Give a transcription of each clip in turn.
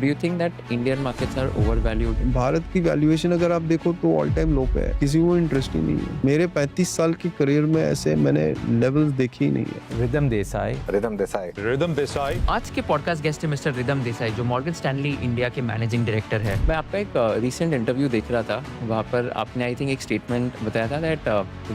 Do you think that Indian markets are overvalued? Bharat की valuation अगर आप देखो तो ऑल टाइम लो पे है, किसी को इंटरेस्ट ही नहीं है। मेरे 35 साल की करियर में ऐसे मैंने लेवल्स देखे ही नहीं है। रिदम देसाई आज के पॉडकास्ट गेस्ट है मिस्टर रिदम देसाई, जो मॉर्गन स्टैनली इंडिया के मैनेजिंग डायरेक्टर है। मैं आपका एक रिसेंट इंटरव्यू देख रहा था, वहाँ पर आपने आई थिंक एक स्टेटमेंट बताया था that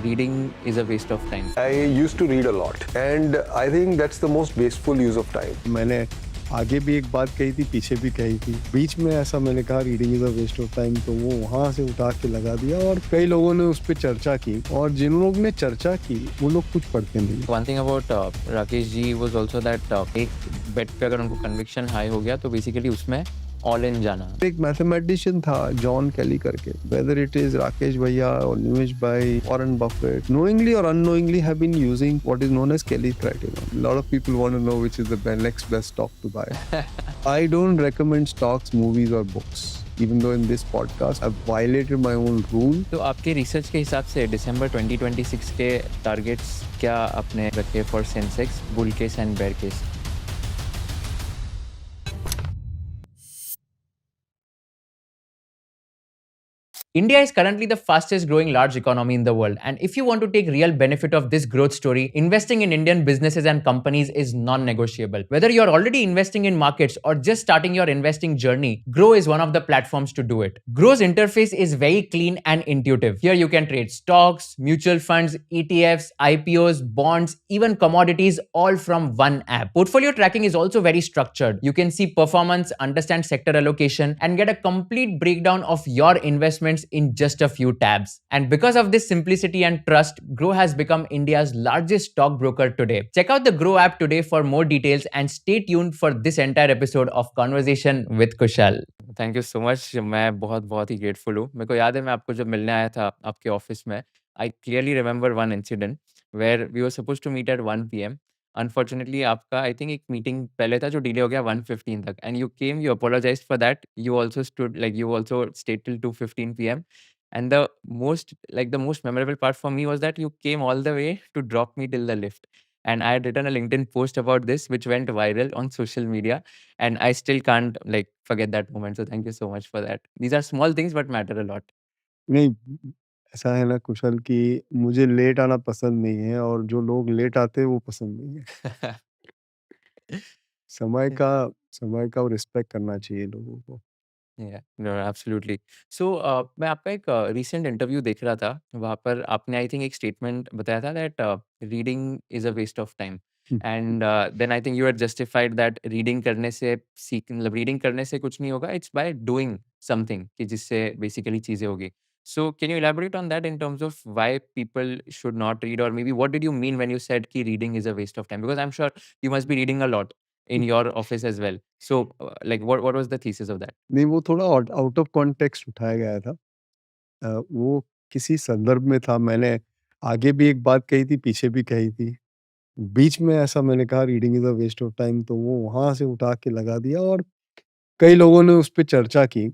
reading is a waste of time. I used to read a lot, and I think that's the most wasteful use of time. मैंने आगे भी एक बात कही थी, पीछे भी कही थी। बीच में ऐसा मैंने कहा reading is a waste of time, तो वो वहाँ से उठा के लगा दिया और कई लोगों ने उस पर चर्चा की, और जिन लोग ने चर्चा की वो लोग कुछ पढ़ते नहीं। One thing about Rakesh ji was also that एक बेट पे अगर उनको कन्विक्शन हाई हो गया तो बेसिकली उसमें ऑल इन जाना। एक मैथमेटिशियन था जॉन कैली करके, वेदर इट इज राकेश भैया और निवेश भाई, Warren Buffett, knowingly or unknowingly have been using what is known as Kelly's criterion. A lot of people want to know which is the next best stock to buy. I don't recommend stocks, movies or books. Even though in this podcast I've violated my own rule. तो आपके research के हिसाब से दिसंबर 2026 के targets क्या आपने रखे for Sensex, bull case and bear case? India is currently the fastest growing large economy in the world, and if you want to take real benefit of this growth story, investing in Indian businesses and companies is non-negotiable. Whether you're already investing in markets or just starting your investing journey, Grow is one of the platforms to do it. Grow's interface is very clean and intuitive. Here you can trade stocks, mutual funds, ETFs, IPOs, bonds, even commodities, all from one app. Portfolio tracking is also very structured. You can see performance, understand sector allocation, and get a complete breakdown of your investments in just a few tabs. And because of this simplicity and trust, Grow has become India's largest stockbroker today. Check out the Grow app today for more details and stay tuned for this entire episode of Conversation with Kushal. Thank you so much. मैं बहुत ही grateful हूँ। मेरे को याद है मैं आपको जब मिलने आया था आपके ऑफिस में, I clearly remember one incident where we were supposed to meet at 1 p.m. Unfortunately आपका आई थिंक एक मीटिंग पहले था जो डिले हो गया 1:15 तक, and you came, you apologised for that, you also stood like you also stayed till 2:15 PM, and the most memorable part for me was that you came all the way to drop me till the lift, and I had written a LinkedIn post about this which went viral on social media, and I still can't like forget that moment, so thank you so much for that. These are small things but matter a lot. नहीं, ऐसा है ना कुशल कि मुझे late आना पसंद नहीं है, और जो लोग लेट आते हैं वो पसंद नहीं है। समय का समय का रिस्पेक्ट करना चाहिए लोगों को। या नो एब्सोल्युटली। सो मैं आपका एक रीसेंट इंटरव्यू देख रहा था, वहाँ पर आपने आई थिंक एक स्टेटमेंट बताया था that reading is a waste of time, hmm. And then I think you had justified that reading करने से मतलब रीडिंग करने से कुछ नहीं होगा, इट्स बाय डूइंग समथिंग कि जिससे बेसिकली चीज़ें होगी। So can you elaborate on that in terms of why people should not read, और maybe what did you mean when you said कि reading is a waste of time, because I am sure you must be reading a lot in your office as well. So, like, what was the thesis of that? नहीं, वो थोड़ा out of context उठाया गया था। वो किसी संदर्भ में था, मैंने आगे भी एक बात कही थी, पीछे भी कही थी। बीच में ऐसा मैंने कहा reading is a waste of time, तो वो वहाँ से उठा के लगा दिया, और कई लोगों ने उस पे चर्चा की,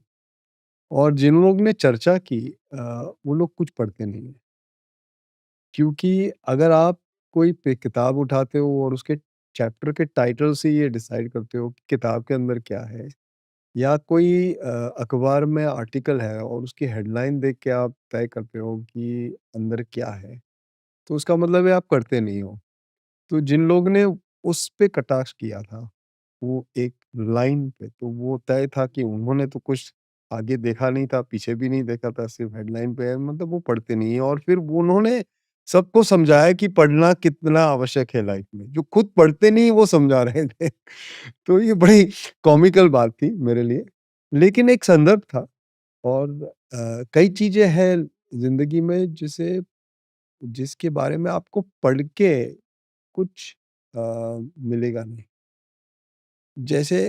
और जिन लोग ने चर्चा की वो लोग कुछ पढ़ते नहीं हैं। क्योंकि अगर आप कोई किताब उठाते हो और उसके चैप्टर के टाइटल से ये डिसाइड करते हो कि किताब के अंदर क्या है, या कोई अखबार में आर्टिकल है और उसकी हेडलाइन देख के आप तय करते हो कि अंदर क्या है, तो उसका मतलब है आप करते नहीं हो। तो जिन लोग ने उस पे कटाक्ष किया था, वो एक लाइन पे, तो वो तय था कि उन्होंने तो कुछ आगे देखा नहीं था, पीछे भी नहीं देखा था, सिर्फ़ हेडलाइन पे है, मतलब वो पढ़ते नहीं हैं, और फिर वो उन्होंने सबको समझाया कि पढ़ना कितना आवश्यक है लाइफ़ में। जो खुद पढ़ते नहीं वो समझा रहे थे। तो ये बड़ी कॉमिकल बात थी मेरे लिए, लेकिन एक संदर्भ था, और कई चीज़ें हैं ज़िंदगी में जिसके बारे में आपको पढ़ के कुछ मिलेगा नहीं। जैसे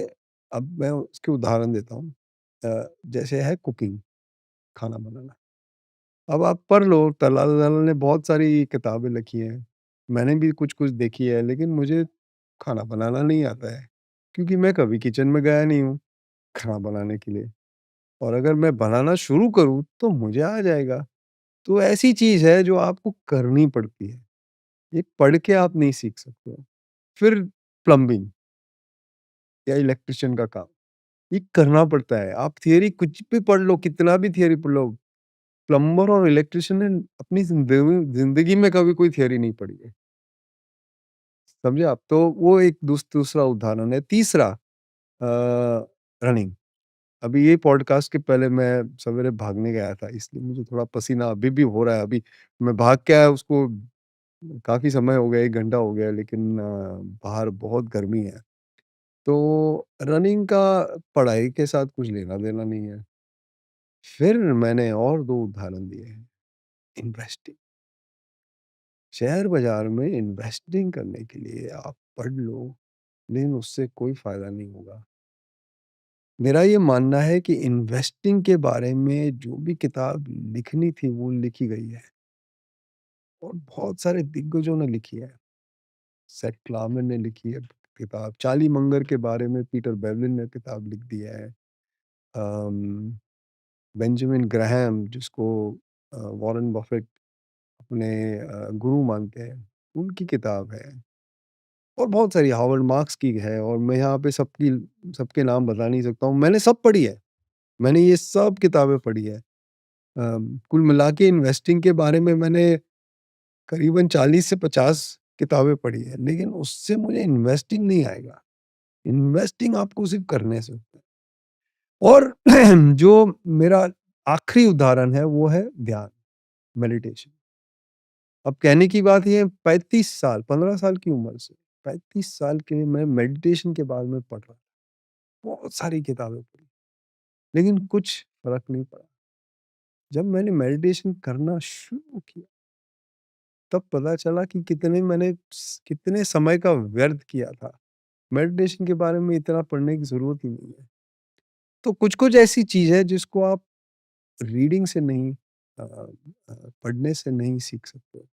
अब मैं उसके उदाहरण देता हूँ। जैसे है कुकिंग, खाना बनाना। अब आप पढ़ लो, तलाल दलाल ने बहुत सारी किताबें लिखी हैं। मैंने भी कुछ-कुछ देखी है, लेकिन मुझे खाना बनाना नहीं आता है, क्योंकि मैं कभी किचन में गया नहीं हूँ खाना बनाने के लिए, और अगर मैं बनाना शुरू करूँ तो मुझे आ जाएगा। तो ऐसी चीज़ है जो आपको करनी पड़ती है। ये पढ़ के आप नहीं सीख सकते हो। फिर प्लम्बिंग या इलेक्ट्रीशियन का काम। ये करना पड़ता है। आप थियरी कुछ भी पढ़ लो, कितना भी थियरी पढ़ लो, प्लम्बर और इलेक्ट्रिशियन ने अपनी ज़िंदगी में कभी कोई थियरी नहीं पढ़ी है। समझे आप? तो वो एक दूसरा उदाहरण है। तीसरा रनिंग। अभी ये पॉडकास्ट के पहले मैं सवेरे भागने गया था, इसलिए मुझे थोड़ा पसीना अभी भी हो रहा है। अभी मैं भाग के आया, उसको काफ़ी समय हो गया, 1 घंटा हो गया, लेकिन बाहर बहुत गर्मी है। तो रनिंग का पढ़ाई के साथ कुछ लेना-देना नहीं है। फिर मैंने और 2 उदाहरण दिए हैं, इन्वेस्टिंग। शेयर बाज़ार में इन्वेस्टिंग करने के लिए आप पढ़ लो, लेकिन उससे कोई फ़ायदा नहीं होगा। मेरा ये मानना है कि इन्वेस्टिंग के बारे में जो भी किताब लिखनी थी, वो लिखी गई है और बहुत सारे दिग्गजों ने लिखी है। सेथ क्लामन ने लिखी है किताब, चार्ली मंगर के बारे में पीटर बेवलिन ने किताब लिख दी है। अम, बेंजामिन ग्राहम, जिसको वॉरेन बफेट अपने गुरु मानते हैं, उनकी किताब है और बहुत सारी हार्वर्ड मार्क्स की है, और मैं यहाँ पे सबके नाम बता नहीं सकता हूँ। मैंने सब पढ़ी है। मैंने ये सब किताबें पढ़ी है। कुल मिला के इन्वेस्टिंग के बारे में मैंने करीबन 40 से 50 किताबें पढ़ी है, लेकिन उससे मुझे इन्वेस्टिंग नहीं आएगा। इन्वेस्टिंग आपको सिर्फ़ करने से होता है। और जो मेरा आखिरी उदाहरण है, वो है ध्यान, मेडिटेशन। अब कहने की बात ये है, 35 साल, 15 साल की उम्र से 35 साल के मैं मेडिटेशन के बारे में पढ़ रहा हूँ। बहुत सारी किताबें पढ़ी, लेकिन कुछ फ़र्क नहीं पड़ा। जब मैंने मेडिटेशन करना शुरू किया, तब पता चला कि कितने समय का व्यर्थ किया था। मेडिटेशन के बारे में इतना पढ़ने की ज़रूरत ही नहीं है। तो कुछ-कुछ ऐसी चीज़ है जिसको आप रीडिंग से नहीं, पढ़ने से नहीं सीख सकते हो।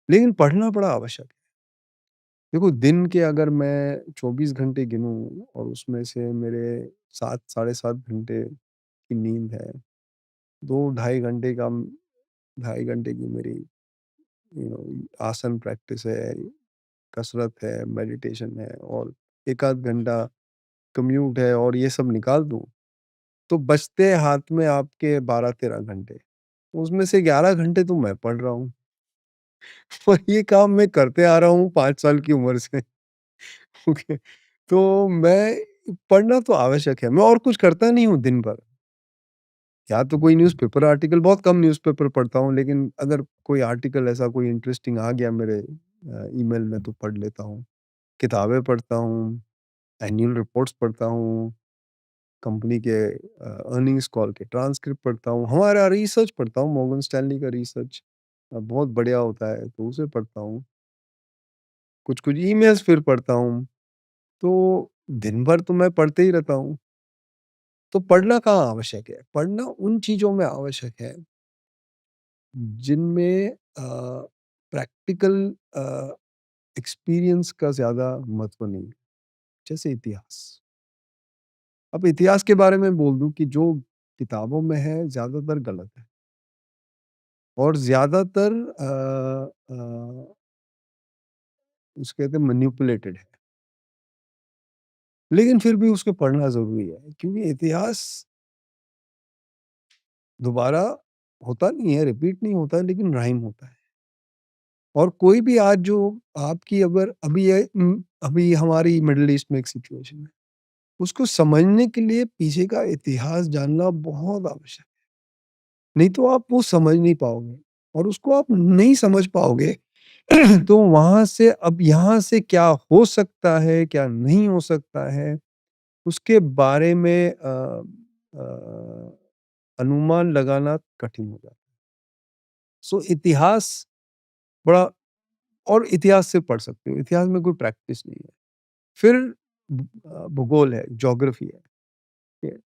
लेकिन पढ़ना बड़ा आवश्यक है। देखो, दिन के अगर मैं 24 घंटे गिनूँ और उसमें से मेरे 7 साढ़े 7 घंटे की नींद है, 2 ढाई घंटे की मेरी आसन प्रैक्टिस है, कसरत है, मेडिटेशन है, और 1 आध घंटा कम्यूट है, और ये सब निकाल दूँ, तो बचते हाथ में आपके 12-13 घंटे। उसमें से 11 घंटे तो मैं पढ़ रहा हूँ। और ये काम मैं करते आ रहा हूँ 5 साल की उम्र से। ओके। तो मैं पढ़ना तो आवश्यक है। मैं और कुछ करता नहीं हूँ दिन भर। या तो कोई न्यूज़पेपर आर्टिकल, बहुत कम न्यूज़पेपर पढ़ता हूँ, लेकिन अगर कोई आर्टिकल ऐसा कोई इंटरेस्टिंग आ गया मेरे ईमेल में, तो पढ़ लेता हूँ। किताबें पढ़ता हूँ, एनुअल रिपोर्ट्स पढ़ता हूँ, कंपनी के अर्निंग्स कॉल के ट्रांसक्रिप्ट पढ़ता हूँ, हमारा रिसर्च पढ़ता हूँ, मॉर्गन स्टैनली का रिसर्च बहुत बढ़िया होता है, तो उसे पढ़ता हूँ। कुछ-कुछ ईमेल्स फिर पढ़ता हूँ। तो दिन भर तो मैं पढ़ते ही रहता हूँ। तो पढ़ना कहाँ आवश्यक है? पढ़ना उन चीज़ों में आवश्यक है जिनमें प्रैक्टिकल एक्सपीरियंस का ज़्यादा महत्व नहीं है, जैसे इतिहास। अब इतिहास के बारे में बोल दूँ कि जो किताबों में है ज़्यादातर गलत है, और ज़्यादातर उसे कहते हैं मैनिपुलेटेड है। लेकिन फिर भी उसको पढ़ना ज़रूरी है, क्योंकि इतिहास दोबारा होता नहीं है, रिपीट नहीं होता है, लेकिन राइम होता है। और कोई भी आज जो आपकी अगर अभी हमारी मिडल ईस्ट में एक सिचुएशन है, उसको समझने के लिए पीछे का इतिहास जानना बहुत आवश्यक है। नहीं तो आप वो समझ नहीं पाओगे, और उसको आप नहीं समझ पाओगे तो वहाँ से अब यहाँ से क्या हो सकता है, क्या नहीं हो सकता है, उसके बारे में अनुमान लगाना कठिन हो जाता है। सो इतिहास बड़ा, और इतिहास से पढ़ सकते हो, इतिहास में कोई प्रैक्टिस नहीं है। फिर भूगोल है, ज्योग्राफी है, ठीक है?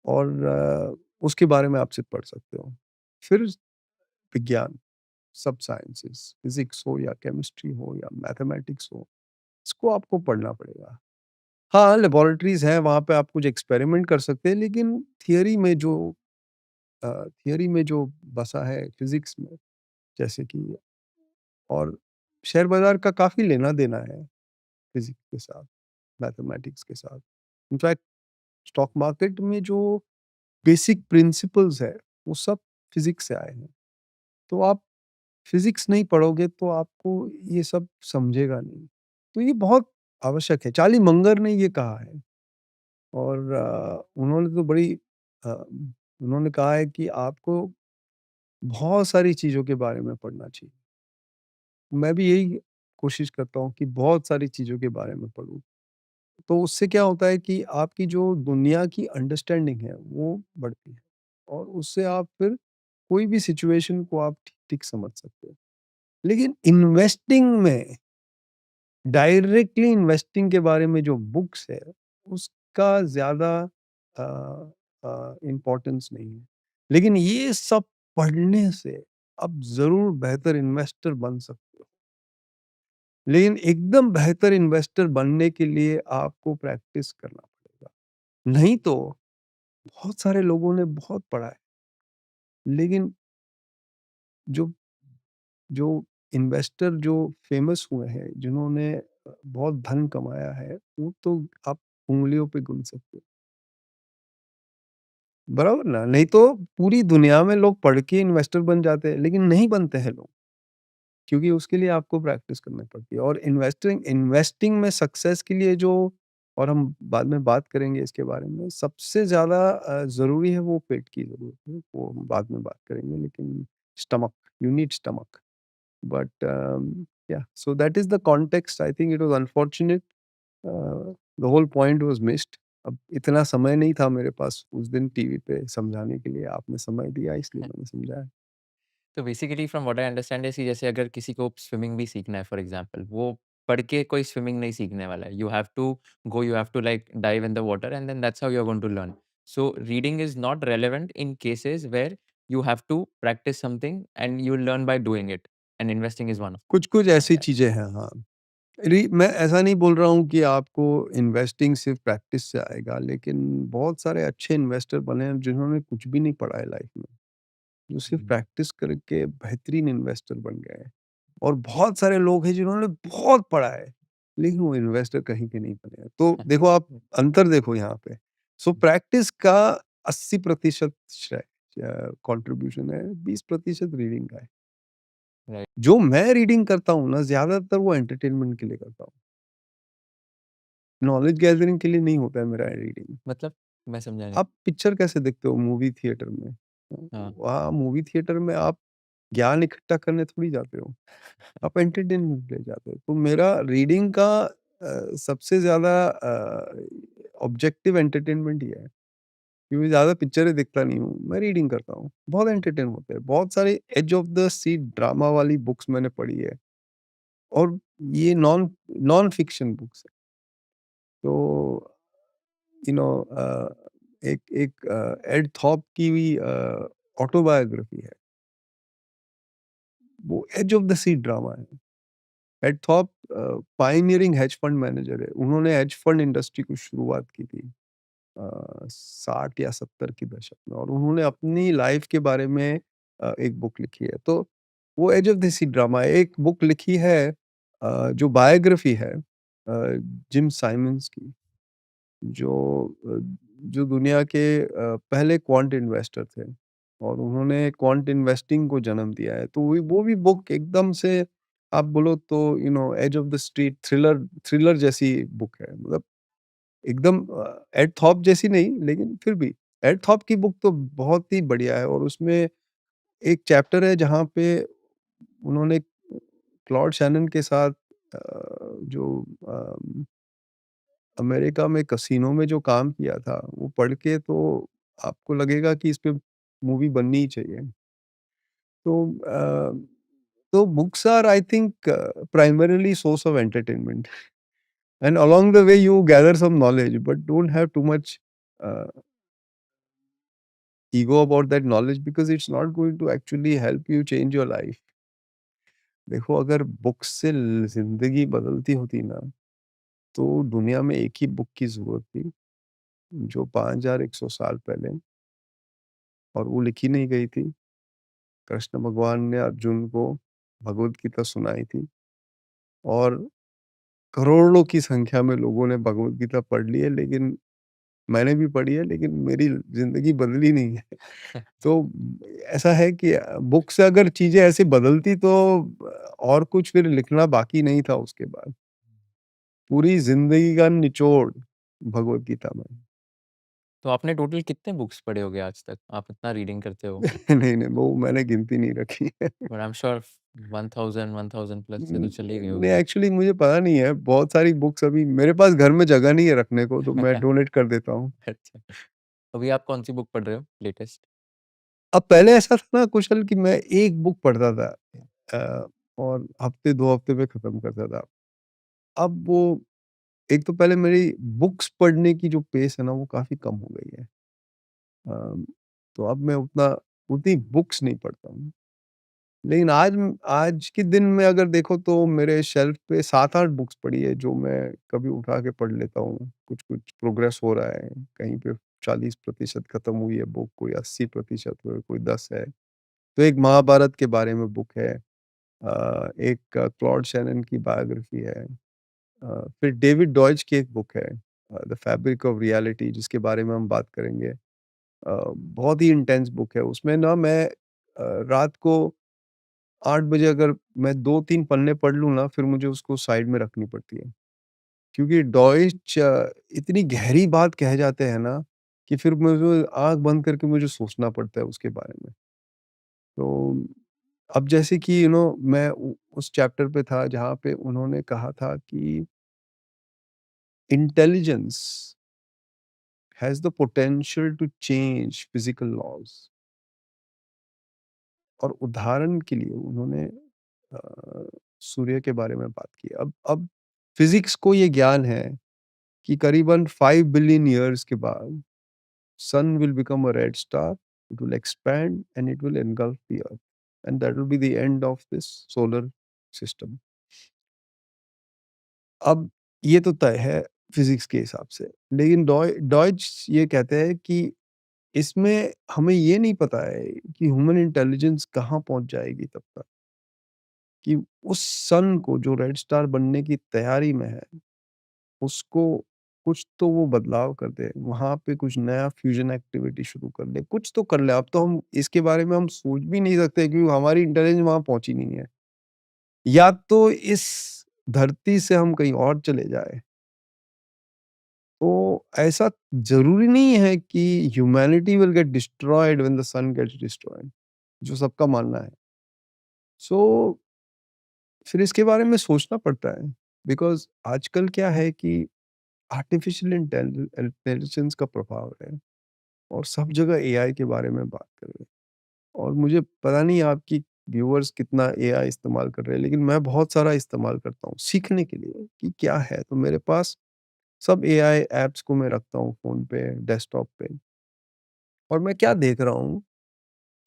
और उसके बारे में आप सिर्फ पढ़ सकते हो। फिर विज्ञान, सब साइंसेस, फिज़िक्स हो या केमिस्ट्री हो या मैथमेटिक्स हो, इसको आपको पढ़ना पड़ेगा। हाँ, लैबोरेटरीज़ हैं, वहाँ पे आप कुछ एक्सपेरिमेंट कर सकते हैं, लेकिन थियरी में जो बसा है फिज़िक्स में, जैसे कि, और शेयर बाज़ार का काफ़ी लेना-देना है फिज़िक्स के साथ, मैथमेटिक्स के साथ। इनफैक्ट स्टॉक मार्केट में जो बेसिक प्रिंसिपल्स है, वो सब फिज़िक्स से आए हैं। तो आप फिज़िक्स नहीं पढ़ोगे तो आपको ये सब समझेगा नहीं। तो ये बहुत आवश्यक है। चार्ली मंगर ने ये कहा है और उन्होंने तो बड़ी उन्होंने कहा है कि आपको बहुत सारी चीज़ों के बारे में पढ़ना चाहिए। मैं भी यही कोशिश करता हूँ कि बहुत सारी चीज़ों के बारे में पढूँ। तो उससे क्या होता है कि आपकी जो दुनिया की अंडरस्टैंडिंग है, वो बढ़ती है और उससे आप फिर कोई भी सिचुएशन को आप ठीक-ठीक समझ सकते हो। लेकिन इन्वेस्टिंग में डायरेक्टली इन्वेस्टिंग के बारे में जो बुक्स है, उसका ज़्यादा अ इम्पोर्टेंस नहीं है। लेकिन ये सब पढ़ने से आप ज़रूर बेहतर इन्वेस्टर बन सकते हो। लेकिन एकदम बेहतर इन्वेस्टर बनने के लिए आपको प्रैक्टिस करना पड़ेगा। नहीं तो बहुत सारे लोगों ने बहुत पढ़ा है, लेकिन जो जो इन्वेस्टर जो फेमस हुए हैं, जिन्होंने बहुत धन कमाया है, वो तो आप उँगलियों पे गिन सकते हो। बराबर ना? नहीं तो पूरी दुनिया में लोग पढ़ के इन्वेस्टर बन जाते हैं, लेकिन नहीं बनते हैं लोग, क्योंकि उसके लिए आपको प्रैक्टिस करनी पड़ती है और इन्वेस्टिंग इन्वेस्टिंग में सक्सेस के लिए जो और हम बाद में बात करेंगे इसके बारे में, सबसे ज़्यादा ज़रूरी है वो पेट की ज़रूरत है, वो हम बाद में बात करेंगे लेकिन stomach, you need stomach. But yeah, so that is the context. I think it was unfortunate. The whole point was missed. अब इतना समय नहीं था मेरे पास उस दिन टीवी पे समझाने के लिए, आपने समय दिया इसलिए मैंने समझाया। तो basically from what I understand is कि जैसे अगर किसी को स्विमिंग भी सीखना है फॉर एग्जांपल, वो पढ़ के कोई स्विमिंग नहीं सीखने वाला है। You have to like dive in the water and then that's how you are going to learn. So reading is not relevant in cases where you have to practise something and you will learn by doing it and investing is one of कुछ-कुछ ऐसी that. चीज़ें हैं, हाँ। मैं ऐसा नहीं बोल रहा हूँ कि आपको इन्वेस्टिंग सिर्फ़ प्रैक्टिस से आएगा, लेकिन बहुत सारे अच्छे इन्वेस्टर बने हैं जिन्होंने कुछ भी नहीं पढ़ा है लाइफ़ में, जो सिर्फ़ हुँ। प्रैक्टिस करके बेहतरीन इन्वेस्टर बन गए हैं। और बहुत सारे लोग हैं जिन्होंने बहुत पढ़ा है, लेकिन वो इन्वेस्टर कहीं के नहीं बने हैं। तो देखो आप अंतर देखो यहाँ पे। सो प्रैक्टिस का 80% श्रेय कंट्रीब्यूशन है, 20% रीडिंग का है। राइट, जो मैं रीडिंग करता हूँ ना, ज़्यादातर वो एंटरटेनमेंट के लिए करता हूँ। नॉलेज गैदरिंग के लिए नहीं होता है मेरा रीडिंग। मतलब मैं समझा नहीं। आप पिक्चर कैसे देखते हो मूवी थिएटर में? हाँ, वहाँ मूवी थिएटर में आप ज्ञान इकट्ठा करने थोड़ी जाते हो। आप एंटरटेनमेंट के लिए जाते हो। तो मेरा रीडिंग का सबसे ज़्यादा ऑब्जेक्टिव एंटरटेनमेंट ही है। क्योंकि ज़्यादा पिक्चरें देखता नहीं हूँ, मैं रीडिंग करता हूँ। बहुत एंटरटेन होते हैं। बहुत सारे edge of the seat drama वाली बुक्स मैंने पढ़ी है और ये नॉन नॉन फिक्शन बुक्स है। तो यू नो एक एक एड थॉप की भी ऑटोबायोग्राफी है। वो edge of the seat drama है। Ed Thorp pioneering hedge fund manager है। उन्होंने हेज फंड इंडस्ट्री की शुरुआत की थी 60 या 70 के दशक में और उन्होंने अपनी लाइफ के बारे में एक बुक लिखी है। तो वो edge of the seat drama है। एक बुक लिखी है जो बायोग्राफी है जिम साइमंड्स की। जो जो दुनिया के पहले क्वांट इन्वेस्टर थे और उन्होंने क्वांट इन्वेस्टिंग को जन्म दिया है। तो वो भी बुक एकदम से आप बोलो तो edge of the street thriller thriller जैसी बुक है। मतलब एकदम एड थॉप जैसी नहीं लेकिन फिर भी एड थॉप की बुक तो बहुत ही बढ़िया है और उसमें एक चैप्टर है जहाँ पे उन्होंने क्लॉड शैनन के साथ जो अमेरिका में कसिनो में जो काम किया था, वो पढ़ के तो आपको लगेगा कि इस पे मूवी बननी ही चाहिए। तो तो books are I think primarily source of entertainment and along the way you gather some knowledge but don't have too much ego about that knowledge because it's not going to actually help you change your life. देखो अगर books से ज़िंदगी बदलती होती ना, तो दुनिया में एक ही बुक की ज़रूरत थी, जो 5100 साल पहले और वो लिखी नहीं गई थी। कृष्ण भगवान ने अर्जुन को भगवद गीता सुनाई थी और करोड़ों की संख्या में लोगों ने भगवद गीता पढ़ ली है, लेकिन मैंने भी पढ़ी है, लेकिन मेरी ज़िंदगी बदली नहीं है। तो ऐसा है कि बुक से अगर चीज़ें ऐसे बदलती तो और कुछ फिर लिखना बाकी नहीं था उसके बाद। पूरी ज़िंदगी का निचोड़ भगवद गीता में। तो आपने टोटल कितने बुक्स पढ़े होंगे आज तक? आप इतना रीडिंग करते हो? नहीं, नहीं, वो मैंने गिनती नहीं रखी है। But I am sure 1000 plus से तो चले गए नहीं, होंगे। एक्चुअली मुझे पता नहीं है, बहुत सारी बुक्स अभी मेरे पास घर में जगह नहीं है रखने को, तो मैं डोनेट कर देता हूँ। अच्छा, अभी आप कौन-सी बुक पढ़ रहे हो लेटेस्ट? अब पहले ऐसा था ना कुशल कि मैं एक बुक पढ़ता था अ, और हफ्ते 2 हफ्ते में खत्म करता था। अब वो एक तो पहले मेरी बुक्स पढ़ने की जो पेस है ना वो काफ़ी कम हो गई है। अ, तो अब मैं उतनी बुक्स नहीं पढ़ता हूँ। लेकिन आज के दिन में अगर देखो तो मेरे शेल्फ पे 7-8 बुक्स पड़ी है जो मैं कभी उठा के पढ़ लेता हूँ। कुछ-कुछ प्रोग्रेस हो रहा है, कहीं पे 40% खत्म हुई है बुक, कोई 80% हुई, कोई 10 है। तो एक महाभारत के बारे में बुक है। एक क्लॉड शैनन की बायोग्राफी है। फिर डेविड डॉयच की एक बुक है द फैब्रिक ऑफ रियलिटी, जिसके बारे में हम बात करेंगे। बहुत ही इंटेंस बुक है। उसमें ना मैं रात को 8 बजे अगर मैं 2-3 पन्ने पढ़ लूँ ना, फिर मुझे उसको साइड में रखनी पड़ती है। क्योंकि डॉयच इतनी गहरी बात कह जाते हैं ना, कि फिर मुझे आँख बंद करके मुझे सोचना पड़ता है उसके बारे में। तो अब जैसे कि मैं उस चैप्टर पे था जहाँ पे उन्होंने कहा था कि intelligence has the potential to change physical laws. और उदाहरण के लिए उन्होंने अ, सूर्य के बारे में बात की। अब फिज़िक्स को ये ज्ञान है कि करीबन 5 बिलियन ईयर्स के बाद sun will become a red star, it will expand and it will engulf the earth and that will be the end of this solar system. अब ये तो तय है फिज़िक्स के हिसाब से। लेकिन डॉयच ये कहते हैं कि इसमें हमें ये नहीं पता है कि ह्यूमन इंटेलिजेंस कहाँ पहुँच जाएगी तब तक, कि उस सन को जो रेड स्टार बनने की तैयारी में है, उसको कुछ तो वो बदलाव कर दे, वहाँ पे कुछ नया फ्यूज़न एक्टिविटी शुरू कर दे, कुछ तो कर ले। अब तो हम इसके बारे में हम सोच भी नहीं सकते क्योंकि हमारी इंटेलिजेंस वहाँ पहुँची नहीं है। या तो इस धरती से हम कहीं और चले जाएँ। तो ऐसा ज़रूरी नहीं है कि humanity will get destroyed when the sun gets destroyed, जो सबका मानना है। सो फिर इसके बारे में सोचना पड़ता है, बिकॉज़ आजकल क्या है कि आर्टिफ़िशियल इंटेलिजेंस का प्रभाव है और सब जगह एआई के बारे में बात कर रहे हैं। और मुझे पता नहीं आपकी व्यूअर्स कितना एआई इस्तेमाल कर रहे हैं, लेकिन मैं बहुत सारा इस्तेमाल करता हूँ सीखने के लिए कि क्या है। तो मेरे पास सब एआई ऐप्स को मैं रखता हूँ फ़ोन पे, डेस्कटॉप पे। और मैं क्या देख रहा हूँ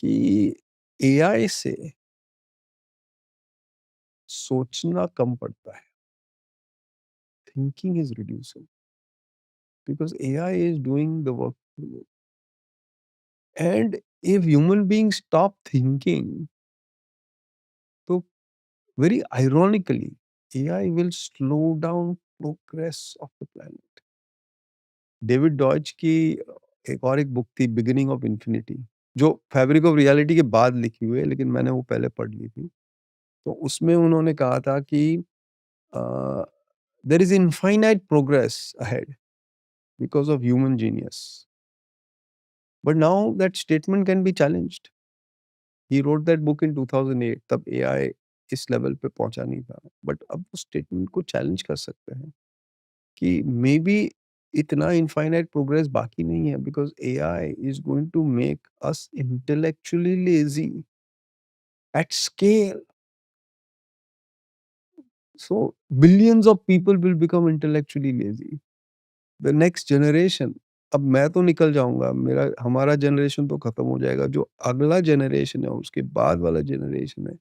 कि एआई से सोचना कम पड़ता है। Thinking is reducing because AI is doing the work for you. And if human being stop thinking, तो very ironically AI will slow down progress of the planet. David Deutsch की एक बुक थी beginning of infinity, जो fabric of reality के बाद लिखी हुई है, लेकिन मैंने वो पहले पढ़ ली थी। तो उसमें उन्होंने कहा था कि there is infinite progress ahead because of human genius, but now that statement can be challenged. He wrote that book in 2008, तब एआई इस लेवल पे पहुंचा नहीं था, बट अब उस स्टेटमेंट को चैलेंज कर सकते हैं कि मे बी इतना इनफाइनाइट प्रोग्रेस बाकी नहीं है, because AI is going to make us intellectually lazy at scale. So billions of people will become intellectually lazy. The next generation, अब मैं तो निकल जाऊंगा, मेरा हमारा जनरेशन तो खत्म हो जाएगा, जो अगला जनरेशन है उसके बाद वाला जनरेशन है,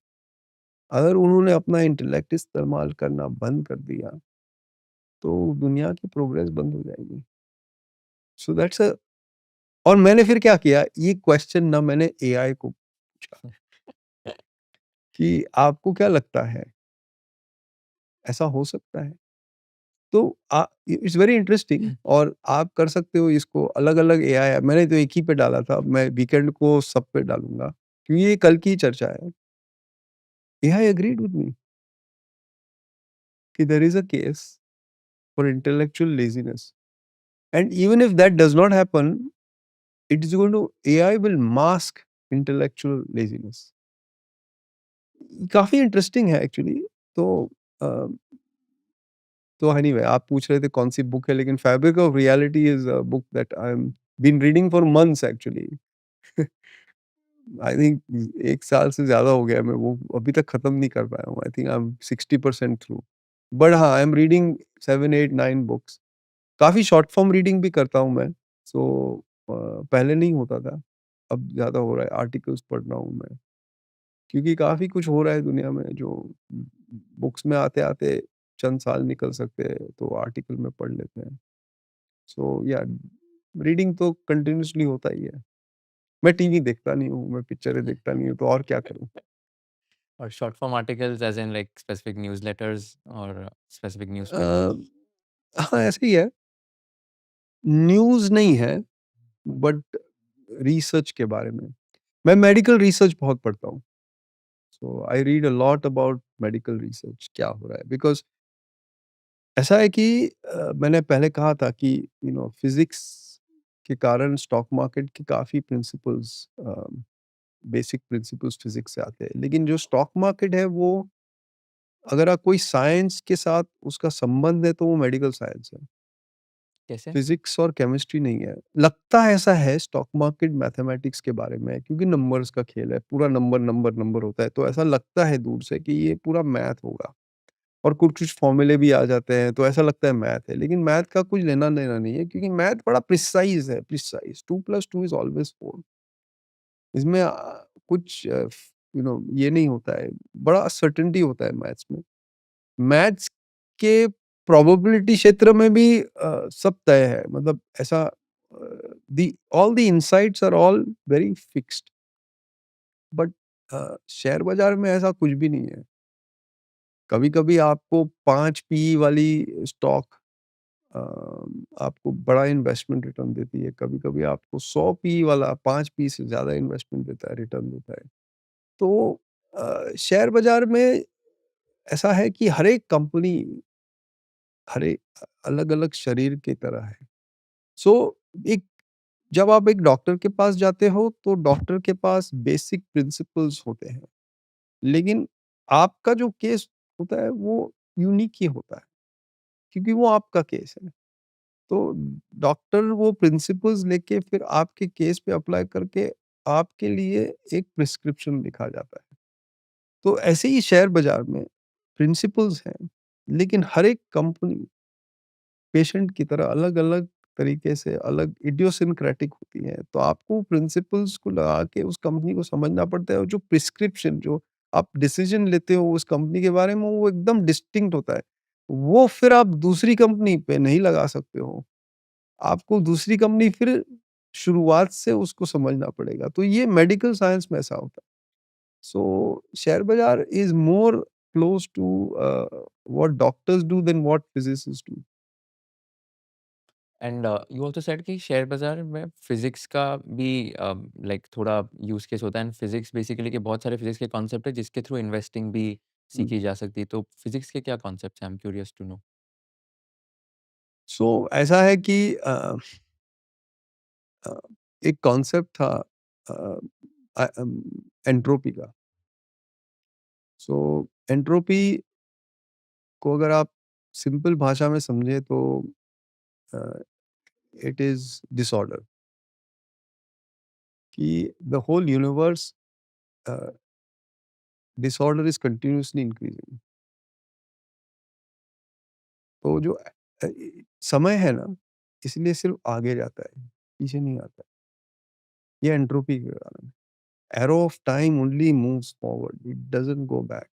अगर उन्होंने अपना इंटेलेक्ट इस्तेमाल करना बंद कर दिया तो दुनिया की प्रोग्रेस बंद हो जाएगी। So that's a. और मैंने फिर क्या किया, ये क्वेश्चन ना मैंने एआई को पूछा कि आपको क्या लगता है, ऐसा हो सकता है? तो इट्स वेरी इंटरेस्टिंग और आप कर सकते हो इसको अलग-अलग एआई मैंने तो एक ही पे डाला था, मैं वीकेंड को सब पे डालूँगा, क्योंकि ये कल की चर्चा है। एआई एग्रीड विद मी कि there is a case for intellectual laziness and even if that does not happen, it is going to AI will mask intellectual laziness. काफ़ी इंटरेस्टिंग है एक्चुअली। तो अ, तो एनीवे आप पूछ रहे थे कौन-सी बुक है, लेकिन fabric of reality is a book that I am been reading for months actually. I think 1 साल से ज़्यादा हो गया मैं वो अभी तक खत्म नहीं कर पाया हूँ। I think I am 60% through. But हाँ, आई एम रीडिंग 7, 8, 9 बुक्स। काफ़ी शॉर्ट फॉर्म रीडिंग भी करता हूँ मैं। सो पहले नहीं होता था, अब ज़्यादा हो रहा है। आर्टिकल्स पढ़ रहा हूँ मैं, क्योंकि काफ़ी कुछ हो रहा है दुनिया में जो बुक्स में आते-आते चंद साल निकल सकते हैं, तो आर्टिकल में पढ़ लेते हैं। सो या रीडिंग तो कंटिन्यूअसली होता ही है। मैं टीवी देखता नहीं हूँ, मैं पिक्चरें देखता नहीं हूँ, तो और क्या करूँ? और short form articles as in like specific newsletters और स्पेसिफिक अ, न्यूज़पेपर्स? हाँ, ऐसे ही है। न्यूज़ नहीं है, बट रिसर्च के बारे में। मैं मेडिकल रिसर्च बहुत पढ़ता हूँ। So I read a lot about medical research क्या हो रहा है, बिकॉज़ ऐसा है कि मैंने पहले कहा था कि फिज़िक्स के कारण स्टॉक मार्केट के काफ़ी प्रिंसिपल्स बेसिक प्रिंसिपल्स फिज़िक्स से आते हैं। लेकिन जो स्टॉक मार्केट है वो अगर आप कोई साइंस के साथ उसका संबंध है तो वो मेडिकल साइंस है। कैसे? फिज़िक्स और केमिस्ट्री नहीं है। लगता ऐसा है स्टॉक मार्केट मैथमेटिक्स के बारे में है, क्योंकि नंबर्स का खेल है, पूरा नंबर, नंबर, नंबर होता है, तो ऐसा लगता है दूर से कि ये पूरा मैथ होगा और कुछ-कुछ फ़ॉर्मूले भी आ जाते हैं, तो ऐसा लगता है मैथ है। लेकिन मैथ का कुछ लेना-देना नहीं है, क्योंकि मैथ बड़ा प्रिसाइज़ है, प्रिसाइज़ 2 + 2 इज़ ऑलवेज़ 4। इसमें कुछ ये नहीं होता है, बड़ा सर्टेनिटी होता है मैथ्स में। मैथ्स के प्रोबेबिलिटी क्षेत्र में भी सब तय है, मतलब ऐसा the all the insights are all very fixed, but share बाजार में ऐसा कुछ भी नहीं है। कभी-कभी आपको 5 पीई वाली स्टॉक अ, आपको बड़ा इन्वेस्टमेंट रिटर्न देती है, कभी-कभी आपको 100 पीई वाला 5 पी से ज़्यादा इन्वेस्टमेंट देता है, रिटर्न देता है। तो शेयर बाजार में ऐसा है कि हर एक कंपनी हर एक अलग-अलग शरीर की तरह है। सो एक जब आप एक डॉक्टर के पास जाते हो तो डॉक्टर के पास बेसिक प्रिंसिपल्स होते हैं। लेकिन आपका जो केस होता है वो यूनिक ही होता है, क्योंकि वो आपका केस है। तो डॉक्टर वो प्रिंसिपल्स लेके फिर आपके केस पे अप्लाई करके आपके लिए एक प्रिस्क्रिप्शन लिखा जाता है। तो ऐसे ही शेयर बाजार में प्रिंसिपल्स हैं, लेकिन हर एक कंपनी पेशेंट की तरह अलग-अलग तरीके से अलग इडियोसिंक्रेटिक होती हैं। तो आपको प्रिंसिपल्स को लगा के उस कंपनी को समझना पड़ता है, और जो प्रिस्क्रिप्शन जो आप डिसीज़न लेते हो उस कंपनी के बारे में वो एकदम डिस्टिंक्ट होता है। वो फिर आप दूसरी कंपनी पे नहीं लगा सकते हो। आपको दूसरी कंपनी फिर शुरुआत से उसको समझना पड़ेगा। तो ये मेडिकल साइंस में ऐसा होता है। सो शेयर बाजार is more close to what doctors do than what physicists do. And you also said कि शेयर बाज़ार में फिज़िक्स का भी लाइक थोड़ा यूज़ केस होता है एंड फिज़िक्स बेसिकली कि बहुत सारे फिज़िक्स के कॉन्सेप्ट है जिसके थ्रू इन्वेस्टिंग भी हुँ। सीखी जा सकती है। तो फिज़िक्स के क्या कॉन्सेप्ट्स हैं? I am curious to know. So ऐसा है कि अ, एक कॉन्सेप्ट था अ, एंट्रोपी का। सो एंट्रोपी को अगर आप सिंपल भाषा में समझे तो इट इज़ डिसऑर्डर, कि the whole universe disorder is continuously increasing. तो जो समय है ना, इसलिए सिर्फ आगे जाता है, पीछे नहीं आता। ये एंट्रोपी के कारण है। Arrow of time only moves forward. It doesn't go back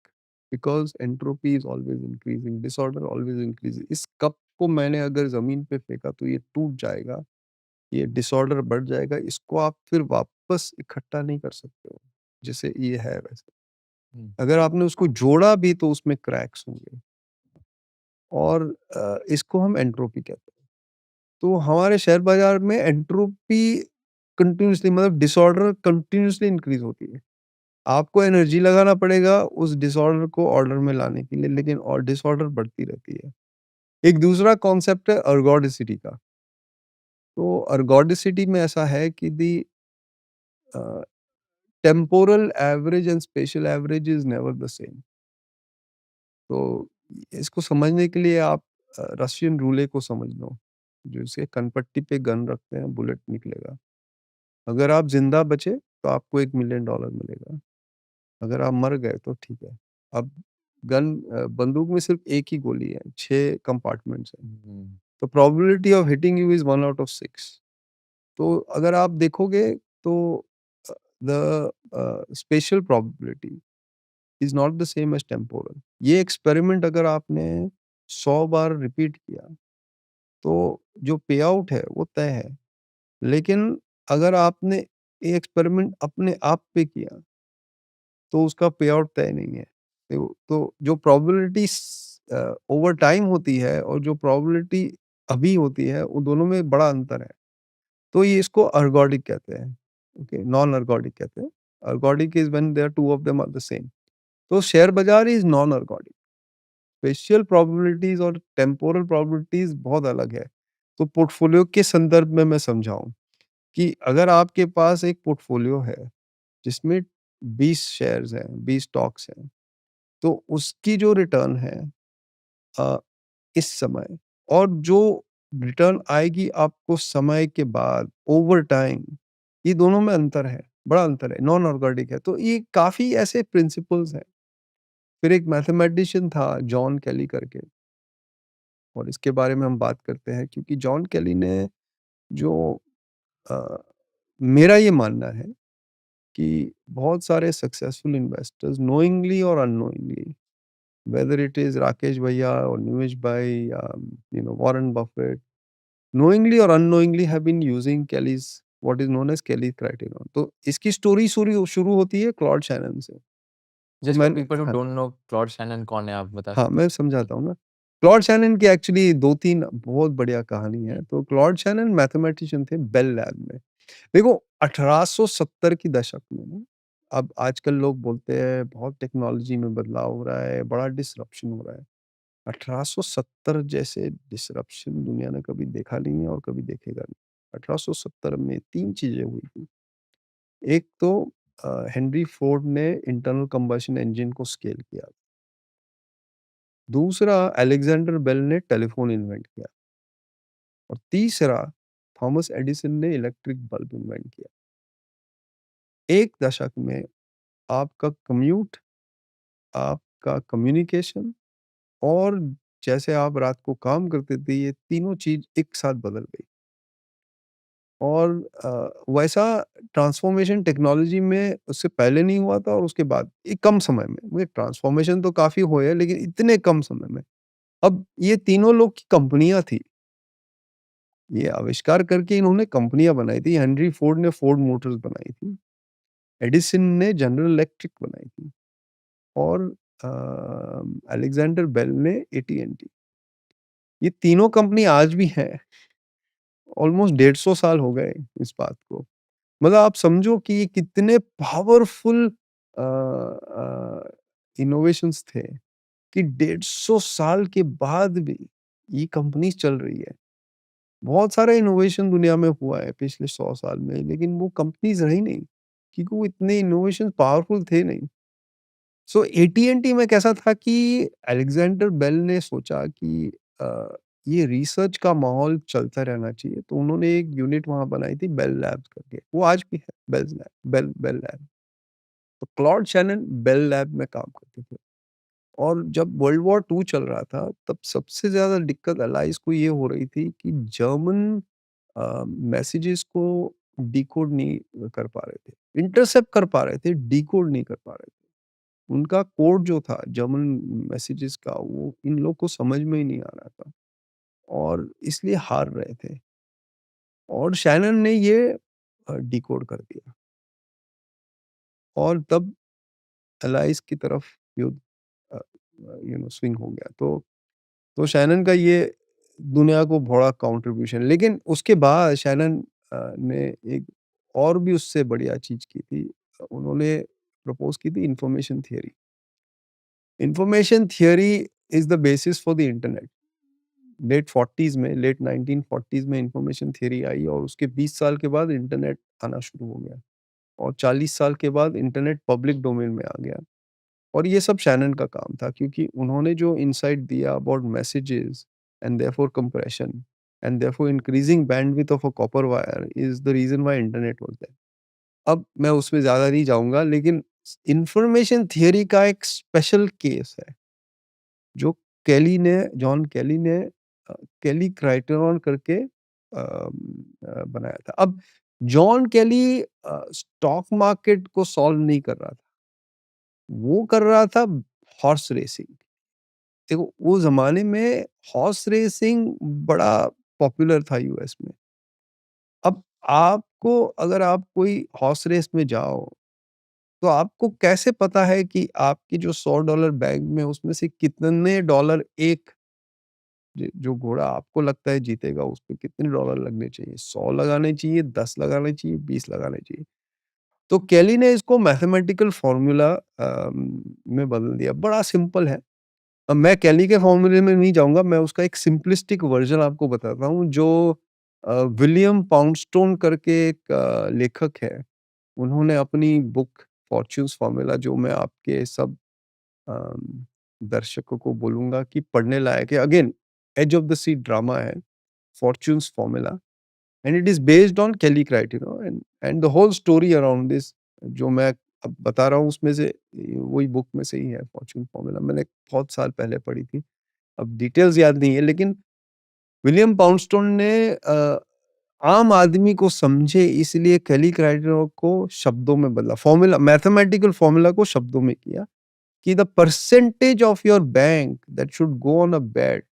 because entropy is always increasing. Disorder always increases. इस कप को मैंने अगर ज़मीन पे फेंका तो ये टूट जाएगा, ये डिसऑर्डर बढ़ जाएगा, इसको आप फिर वापस इकट्ठा नहीं कर सकते हो, जैसे ये है वैसे। हुँ। अगर आपने उसको जोड़ा भी तो उसमें क्रैक्स होंगे। और इसको हम एंट्रोपी कहते हैं। तो हमारे शेयर बाज़ार में एंट्रोपी कंटीन्यूअसली मतलब डिसऑर्डर कंटीन्यूअसली इंक्रीज़ होती है। आपको एनर्जी लगाना पड़ेगा उस डिसऑर्डर को ऑर्डर में लाने के लिए, लेकिन और डिसऑर्डर बढ़ती रहती है। एक दूसरा कॉन्सेप्ट है अर्गोडिसिटी का। तो अर्गोडिसिटी में ऐसा है कि uh, temporal average and spatial average is never the same. तो इसको समझने के लिए आप रशियन रूले को समझ लो, जो इसके कनपट्टी पे गन रखते हैं, बुलेट निकलेगा। अगर आप ज़िंदा बचे, तो आपको $1 मिलियन मिलेगा। अगर आप मर गए तो ठीक है। अब बंदूक में सिर्फ़ एक ही गोली है, 6 कंपार्टमेंट्स हैं। हम्म, तो probability of hitting you is 1 out of 6। तो अगर आप देखोगे तो spatial probability is not the same as temporal. ये एक्सपेरिमेंट अगर आपने 100 बार रिपीट किया, तो जो पे आउट है वो तय है। लेकिन अगर आपने ये एक्सपेरिमेंट अपने आप पे किया, तो उसका पे आउट तय नहीं है। तो जो प्रोबेबिलिटी ओवर टाइम होती है और जो प्रोबेबिलिटी अभी होती है, वो दोनों में बड़ा अंतर है। तो ये इसको अर्गोडिक कहते हैं, ओके, नॉन अर्गोडिक कहते हैं। Ergodic is when there two of them are the same. तो शेयर बाज़ार is non ergodic. Spatial probabilities और टेम्पोरल प्रोबेबिलिटीज़ बहुत अलग है। तो पोर्टफोलियो के संदर्भ में मैं समझाऊँ कि अगर आपके पास एक पोर्टफोलियो है, जिसमें 20 शेयर्स हैं, 20 स्टॉक्स हैं, तो उसकी जो रिटर्न है अ, इस समय और जो रिटर्न आएगी आपको समय के बाद ओवर टाइम, ये दोनों में अंतर है, बड़ा अंतर है, नॉन ऑर्गेनिक है। तो ये काफ़ी ऐसे प्रिंसिपल्स हैं। फिर एक मैथमेटिशियन था जॉन केली करके, और इसके बारे में हम बात करते हैं क्योंकि जॉन केली ने जो अ, मेरा ये मानना है कि बहुत सारे सक्सेसफुल इन्वेस्टर्स नोइंगली और unknowingly, whether it is Rakesh Bhaiya or Nimesh Bhai, Warren Buffett, knowingly or unknowingly have been using Kelly's what is known as Kelly criterion. तो इसकी स्टोरी शुरू शुरू होती है क्लॉड शैनन से। तो जस्ट फॉर मैं पीपल हु हाँ, डोंट नो क्लॉड शैनन कौन है, आप बता हाँ, सकते मैं समझाता हूँ ना। क्लॉड शैनन की एक्चुअली 2-3 बहुत बढ़िया कहानी हैं? है। तो क्लॉड शैनन मैथमेटिशियन थे बेल लैब में। देखो 1870 की दशक में ना, अब आजकल लोग बोलते हैं बहुत टेक्नोलॉजी में बदलाव हो रहा है, बड़ा डिसरप्शन हो रहा है। 1870 जैसे डिसरप्शन दुनिया ने कभी देखा नहीं है और कभी देखेगा नहीं। 1870 में 3 चीज़ें हुई थी। एक तो हेनरी फोर्ड ने इंटरनल कंबशन इंजन को स्केल किया। दूसरा अलेक्जेंडर बेल ने टेलीफ़ोन इन्वेंट किया और तीसरा थॉमस एडिसन ने इलेक्ट्रिक बल्ब इन्वेंट किया। एक दशक में आपका कम्यूट, आपका कम्युनिकेशन और जैसे आप रात को काम करते थे, ये तीनों चीज़ एक साथ बदल गई। और वैसा ट्रांसफ़ॉर्मेशन टेक्नोलॉजी में उससे पहले नहीं हुआ था और उसके बाद ये कम समय में। वो ट्रांसफ़ॉर्मेशन तो काफ़ी हुए हैं लेकिन इतने कम समय में। अब ये तीनों लोग की कंपनियाँ थी। ये आविष्कार करके इन्होंने कंपनियाँ बनाई थी। हेनरी फोर्ड ने फोर्ड मोटर्स बनाई थी। एडिसन ने जनरल इलेक्ट्रिक बनाई थी और अलेक्जेंडर बेल ने एटी&टी। ये तीनों कंपनी आज भी हैं। ऑलमोस्ट 150 साल हो गए इस बात को। मतलब आप समझो कि ये कितने पावरफुल इनोवेशंस थे कि 150 साल के बाद भी ये कंपनीज़ चल रही है। बहुत सारा इनोवेशन दुनिया में हुआ है पिछले 100 साल में, लेकिन वो कंपनीज़ रही नहीं, क्योंकि वो इतने इनोवेशन पावरफुल थे नहीं। सो एटी&टी में कैसा था कि अलेक्जेंडर बेल ने सोचा कि अ, ये रिसर्च का माहौल चलता रहना चाहिए, तो उन्होंने एक यूनिट वहाँ बनाई थी बेल लैब्स करके, वो आज भी है बेल लैब। तो क्लॉड शैनन बेल लैब में काम करते थे और जब वर्ल्ड वॉर 2 चल रहा था, तब सबसे ज़्यादा दिक्कत अलाइज़ को ये हो रही थी कि जर्मन मैसेजेस को डिकोड नहीं कर पा रहे थे। इंटरसेप्ट कर पा रहे थे, डिकोड नहीं कर पा रहे थे। उनका कोड जो था जर्मन मैसेजेस का, वो इन लोग को समझ में ही नहीं आ रहा था और इसलिए हार रहे थे और शैनन ने ये डिकोड कर दिया और तब एलाइज़ की तरफ युद्ध स्विंग हो गया। तो शैनन का ये दुनिया को बड़ा कंट्रीब्यूशन, लेकिन उसके बाद शैनन ने एक और भी उससे बढ़िया चीज़ की थी। उन्होंने प्रपोज़ की थी information theory. Information theory is the basis for the internet. Late 40s में, लेट 1940s में इन्फॉर्मेशन थियरी आई और उसके 20 साल के बाद इंटरनेट आना शुरू हो गया और 40 साल के बाद इंटरनेट पब्लिक डोमेन में आ गया। और ये सब शैनन का काम था क्योंकि उन्होंने जो इनसाइट दिया about messages and therefore compression and therefore increasing bandwidth of a copper wire is the reason why internet was there. अब मैं उसमें ज़्यादा नहीं जाऊँगा, लेकिन इन्फॉर्मेशन थियरी का एक स्पेशल केस है, जो जॉन केली ने केली क्राइटेरियन करके बनाया था। अब जॉन केली स्टॉक मार्केट को सॉल्व नहीं कर रहा था, वो कर रहा था हॉर्स रेसिंग। देखो, वो ज़माने में हॉर्स रेसिंग बड़ा पॉपुलर था यूएस में। अब आपको अगर आप कोई हॉर्स रेस में जाओ, तो आपको कैसे पता है कि आपकी जो $100 बैंक में उसमें से कितने डॉलर एक जो घोड़ा आपको लगता है जीतेगा, उसपे कितने डॉलर लगने चाहिए? 100 लगाने चाहिए, 10 लगाने चाहिए, 20 लगाने चाहिए। तो केली ने इसको मैथमेटिकल फ़ॉर्मूला में बदल दिया। बड़ा सिंपल है। अब मैं केली के फ़ॉर्मूले में नहीं जाऊँगा, मैं उसका एक सिंपलिस्टिक वर्ज़न आपको बताता हूँ, जो विलियम पाउंडस्टोन करके एक लेखक है। उन्होंने अपनी बुक फॉर्च्यून्स फ़ॉर्मूला, जो मैं आपके सब अम, दर्शकों को बोलूँगा कि पढ़ने लायक है। Again, edge of the seat drama है, fortune's formula, and it is based on Kelly criterion and the whole story around this जो मैं अब बता रहा हूँ, उसमें से वही बुक में से ही है फॉर्च्यून फ़ॉर्मूला। मैंने बहुत साल पहले पढ़ी थी, अब डिटेल्स याद नहीं है, लेकिन विलियम पाउंडस्टोन ने आम आदमी को समझे इसलिए केली क्राइटेरियन को शब्दों में बदला, फ़ॉर्मूला मैथमेटिकल फ़ॉर्मूला को शब्दों में किया कि the percentage of your bank that should go on a bet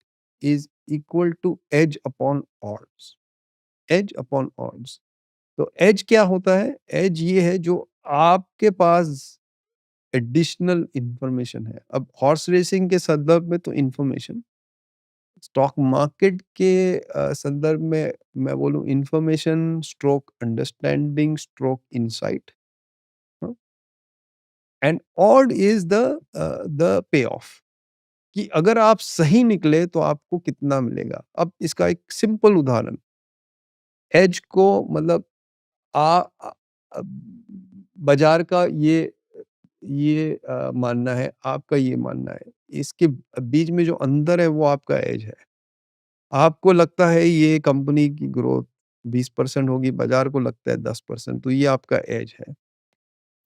is equal to edge upon odds. Edge upon odds. तो एज क्या होता है? एज ये है जो आपके पास एडिशनल इन्फॉर्मेशन है। अब हॉर्स रेसिंग के संदर्भ में तो इन्फॉर्मेशन, स्टॉक मार्केट के संदर्भ में मैं बोलूँ information stroke understanding stroke insight, and odd is the pay of, कि अगर आप सही निकले तो आपको कितना मिलेगा। अब इसका एक सिंपल उदाहरण, एज को मतलब आ अ, बाज़ार का ये मानना है, आपका ये मानना है। इसके बीच में जो अंतर है वो आपका एज है। आपको लगता है ये कंपनी की ग्रोथ 20% होगी, बाज़ार को लगता है 10%, तो ये आपका एज है।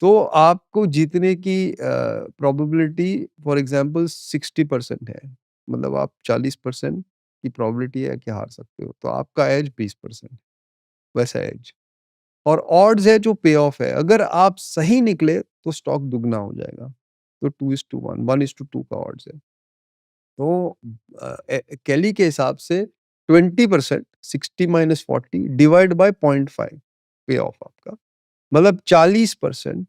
तो आपको जीतने की प्रोबेबिलिटी फॉर एग्ज़ाम्पल 60% है। मतलब आप 40% की प्रोबेबिलिटी है कि हार सकते हो, तो आपका एज 20% वैसा एज। और ऑड्स है जो पे ऑफ है, अगर आप सही निकले तो स्टॉक दुगना हो जाएगा। तो 2:1, 1:2 का ऑड्स है। तो केली के हिसाब से 20% 60 माइनस 40 डिवाइड बाय 0.5 पे ऑफ आपका, मतलब 40%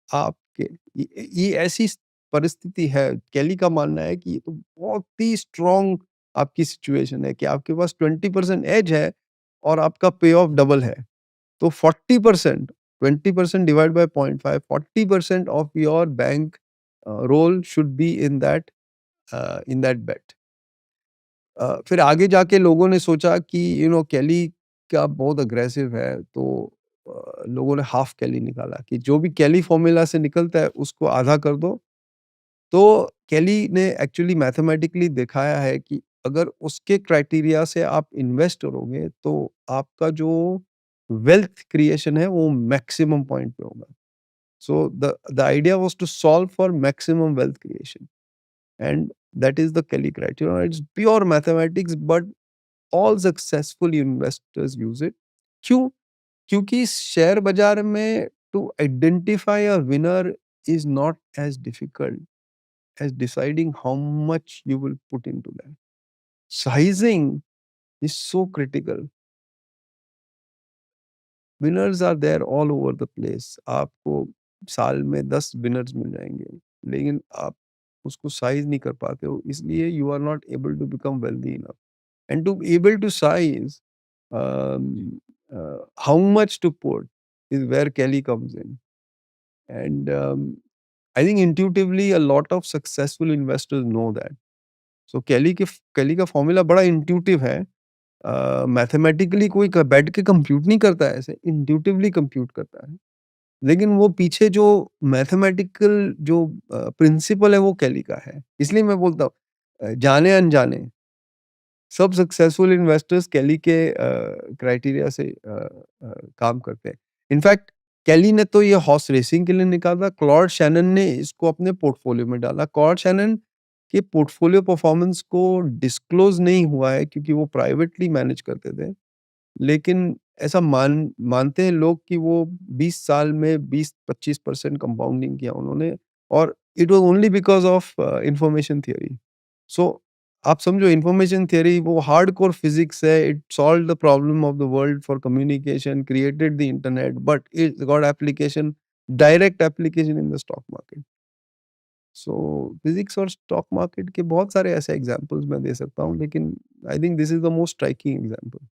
आपके। ये ऐसी परिस्थिति है, केली का मानना है कि ये तो बहुत ही स्ट्रॉन्ग आपकी सिचुएशन है कि आपके पास 20% एज है और आपका पे ऑफ डबल है। तो 40%, 20% divide by 0.5, 40% of your bankroll should be in that bet. फिर आगे जाके लोगों ने सोचा कि केली का बहुत अग्रेसिव है, तो लोगों ने हाफ केली निकाला कि जो भी केली फॉर्मूला से निकलता है उसको आधा कर दो। तो केली ने एक्चुअली मैथमेटिकली दिखाया है कि अगर उसके क्राइटेरिया से आप इन्वेस्ट करोगे तो आपका जो वेल्थ क्रिएशन है वो मैक्सिमम पॉइंट पे होगा। So the idea was to solve for maximum wealth creation, and that is the Kelly criteria. It's pure mathematics, but all successful investors use it. क्यों? क्योंकि शेयर बाजार में to identify a winner is not as difficult as deciding how much you will put into that. Sizing is so critical. Winners are there all over the place. आपको साल में 10 winners मिल जाएंगे, लेकिन आप उसको साइज नहीं कर पाते हो, इसलिए you are not able to become wealthy enough and to able to size how much to put is where Kelly comes in. And I think intuitively a lot of successful investors know that. So Kelly का formula बड़ा intuitive है. Mathematically कोई बैठ के compute नहीं करता है, ऐसे इंट्यूटिवली कंप्यूट करता है. लेकिन वो पीछे जो मैथमेटिकल जो प्रिंसिपल है वो कैली का है. इसलिए मैं बोलता हूँ जाने अनजाने सब सक्सेसफुल इन्वेस्टर्स कैली के क्राइटेरिया से काम करते हैं. इनफैक्ट कैली ने तो ये हॉर्स रेसिंग के लिए निकाला, क्लॉड शैनन ने इसको अपने पोर्टफोलियो में डाला. क्लॉड शैनन के पोर्टफोलियो परफॉर्मेंस को डिस्क्लोज नहीं हुआ है क्योंकि वो प्राइवेटली मैनेज करते थे, लेकिन ऐसा मानते हैं लोग कि वो 20 साल में 20-25% कंपाउंडिंग किया उन्होंने, और it was only because of information theory. So आप समझो इंफॉर्मेशन थियरी वो हार्डकोर फिजिक्स है. It solve the problem of the world for communication, created the internet, but it got application, direct application in the stock market. So physics और stock market के बहुत सारे ऐसे examples मैं दे सकता हूँ, लेकिन I think this is the most striking example.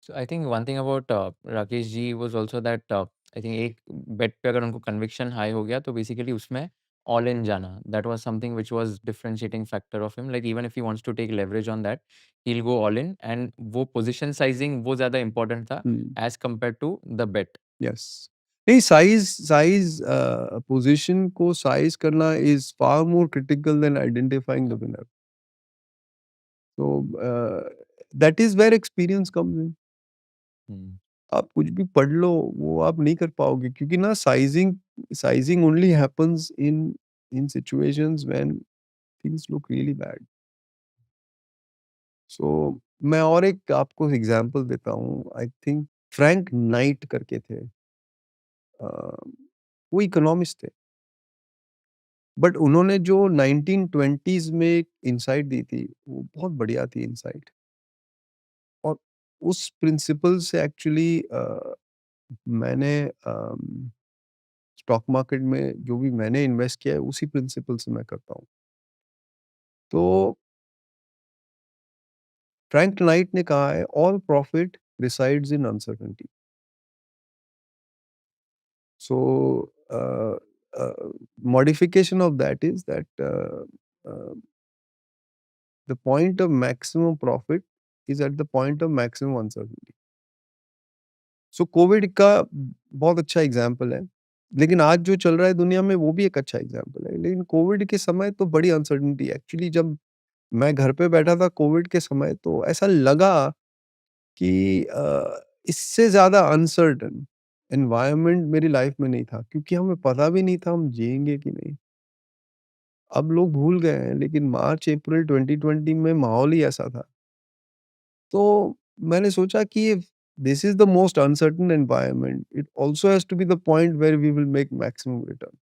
So I think one thing about Rakesh ji was also that I think एक bet पे अगर उनको conviction high हो गया तो basically उसमें all in जाना, that was something which was differentiating factor of him. Like even if he wants to take leverage on that, he'll go all in, and वो position sizing वो ज़्यादा important था as compared to the bet. Yes. नहीं, size position को size करना is far more critical than identifying the winner. So that is where experience comes in. Hmm. आप कुछ भी पढ़ लो वो आप नहीं कर पाओगे, क्योंकि ना sizing sizing only happens in in situations when things look really bad. So मैं और एक आपको एग्जांपल देता हूँ. आई थिंक फ्रैंक नाइट करके थे. वो इकोनॉमिस्ट थे, बट उन्होंने जो 1920s में एक इनसाइट दी थी वो बहुत बढ़िया थी इनसाइट. और उस प्रिंसिपल से एक्चुअली मैंने स्टॉक मार्केट में जो भी मैंने इन्वेस्ट किया है उसी प्रिंसिपल से मैं करता हूँ. तो फ्रैंक नाइट ने कहा है all profit resides in uncertainty. So modification of that is that uh, the point of maximum profit is at the point of maximum uncertainty. So Covid का बहुत अच्छा एग्जाम्पल है, लेकिन आज जो चल रहा है दुनिया में वो भी एक अच्छा एग्जाम्पल है. लेकिन कोविड के समय तो बड़ी अनसर्टेनिटी एक्चुअली. जब मैं घर पे बैठा था कोविड के समय तो ऐसा लगा कि इससे ज़्यादा अनसर्टन एनवायरनमेंट मेरी लाइफ में नहीं था, क्योंकि हमें पता भी नहीं था हम जिएंगे कि नहीं. अब लोग भूल गए हैं, लेकिन मार्च अप्रैल 2020 में माहौल ही ऐसा था. तो मैंने सोचा कि this is the most uncertain environment, it also has to be the point where we will make maximum return.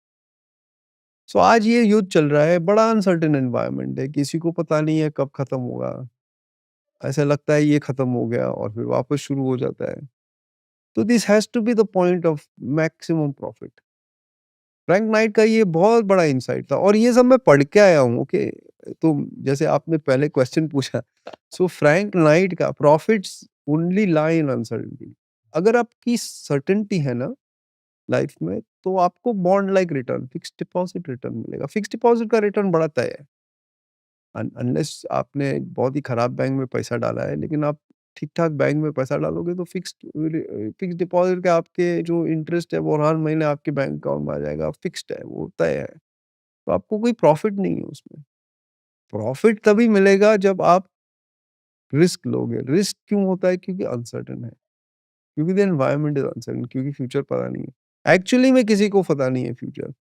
So आज ये युद्ध चल रहा है, बड़ा अनसर्टेन एनवायरनमेंट है, किसी को पता नहीं है कब खत्म होगा. ऐसा लगता है ये खत्म हो गया और फिर वापस शुरू हो जाता है. तो this has to be the point of maximum profit. Frank Knight का ये बहुत बड़ा इंसाइट था, और ये सब मैं पढ़ के आया हूँ. ओके, तो जैसे आपने पहले क्वेश्चन पूछा, सो फ्रैंक नाइट का प्रॉफिट्स ओनली लाई इन अनसर्टेनिटी. अगर आपकी सर्टेनिटी है ना लाइफ में, तो आपको bond like return, fixed deposit return मिलेगा. फिक्स्ड डिपॉजिट का रिटर्न बड़ा तय है, अनलेस आपने बहुत ही खराब बैंक में पैसा डाला है. लेकिन आप ठीक-ठाक बैंक में पैसा डालोगे तो फिक्स्ड डिपॉज़िट का आपके जो इंटरेस्ट है वो हर महीने आपके बैंक अकाउंट में आ जाएगा, फिक्स्ड है, वो तय है. तो आपको कोई प्रॉफ़िट नहीं है उसमें. प्रॉफ़िट तभी मिलेगा जब आप रिस्क लोगे. रिस्क क्यों होता है? क्योंकि अनसर्टेन है, क्योंकि द एनवायरनमेंट इज़ अनसर्टेन, क्योंकि फ्यूचर पता नहीं है. एक्चुअली में किसी को पता नहीं है फ्यूचर.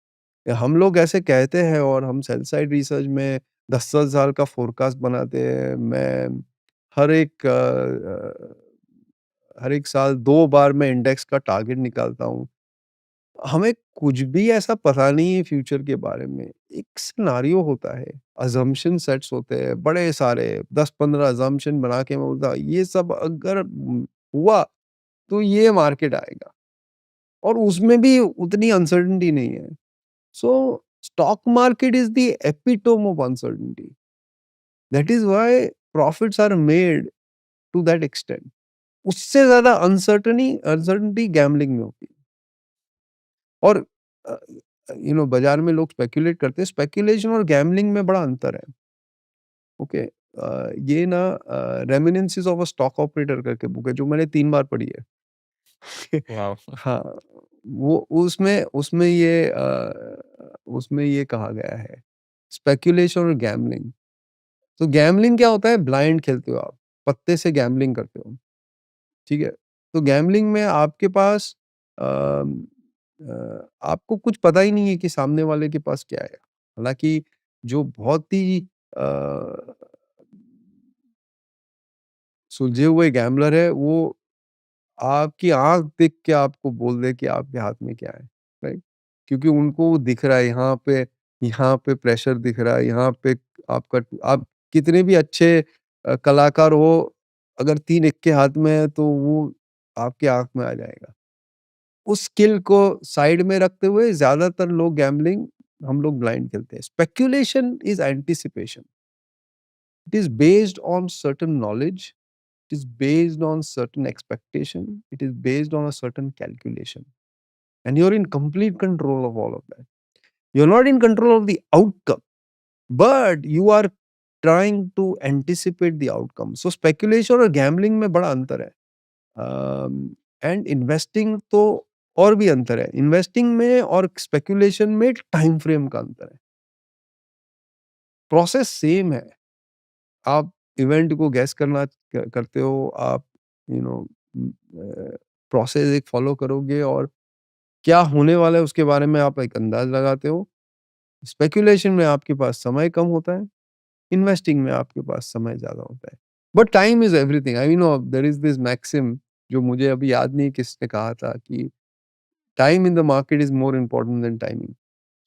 हम लोग ऐसे कहते हैं और हम सेल साइड रिसर्च में 10-10 साल का फोरकास्ट बनाते हैं. मैं हर एक हर एक साल 2 बार मैं इंडेक्स का टारगेट निकालता हूँ. हमें कुछ भी ऐसा पता नहीं है फ्यूचर के बारे में. एक सिनेरियो होता है, असम्पशन सेट्स होते हैं बड़े सारे, 10-15 असम्पशन बना के मैं बोलता ये सब अगर हुआ तो ये मार्केट आएगा, और उसमें भी उतनी अनसर्टेनिटी नहीं है. सो Stock market is the epitome of uncertainty. That is why profits are made to that extent. उससे ज्यादा अनसर्टनिटी गैम्बलिंग में होती है. और बाजार में लोग स्पेक्यूलेट करते हैं. स्पेक्यूलेशन और गैम्बलिंग में बड़ा अंतर है. ओके. ये ना रेमिनेंसेस ऑफ अ स्टॉक ऑपरेटर करके बुक है जो मैंने 3 बार पढ़ी है. वाओ! हाँ, वो उसमें ये कहा गया है स्पेक्यूलेशन और गैम्बलिंग. तो गैम्बलिंग क्या होता है? ब्लाइंड खेलते हो आप, पत्ते से गैम्बलिंग करते हो. ठीक है. तो गैम्बलिंग में आपके पास आपको कुछ पता ही नहीं है कि सामने वाले के पास क्या है. हालांकि जो बहुत ही सुलझे हुए गैम्बलर है वो आपकी आँख देख के आपको बोल दे कि आपके हाथ में क्या है, राइट? क्योंकि उनको वो दिख रहा है यहाँ पे प्रेशर दिख रहा है, यहाँ पे आप कितने भी अच्छे कलाकार हो, अगर 3 इक्के हाथ में है तो वो आपकी आँख में आ जाएगा. उस स्किल को साइड में रखते हुए ज़्यादातर लोग गैम्बलिंग हम लोग ब्लाइंड खेलते हैं. Speculation is anticipation. It is based on certain knowledge. It is based on certain expectation. It is based on a certain calculation. And you're in complete control of all of that. You're not in control of the outcome, but you are trying to anticipate the outcome. So speculation और gambling में बड़ा अंतर है. And investing तो और भी अंतर है. Investing में और speculation में time frame का अंतर है. Process same है. आप इवेंट को गैस करते हो. आप यू नो प्रोसेस एक फॉलो करोगे और क्या होने वाला है उसके बारे में आप एक अंदाज लगाते हो. स्पेकुलेशन में आपके पास समय कम होता है. इन्वेस्टिंग में आपके पास समय ज्यादा होता है. But time is everything. I know there is this maxim जो मुझे अभी याद नहीं किसने कहा था कि time in the market is more important than timing.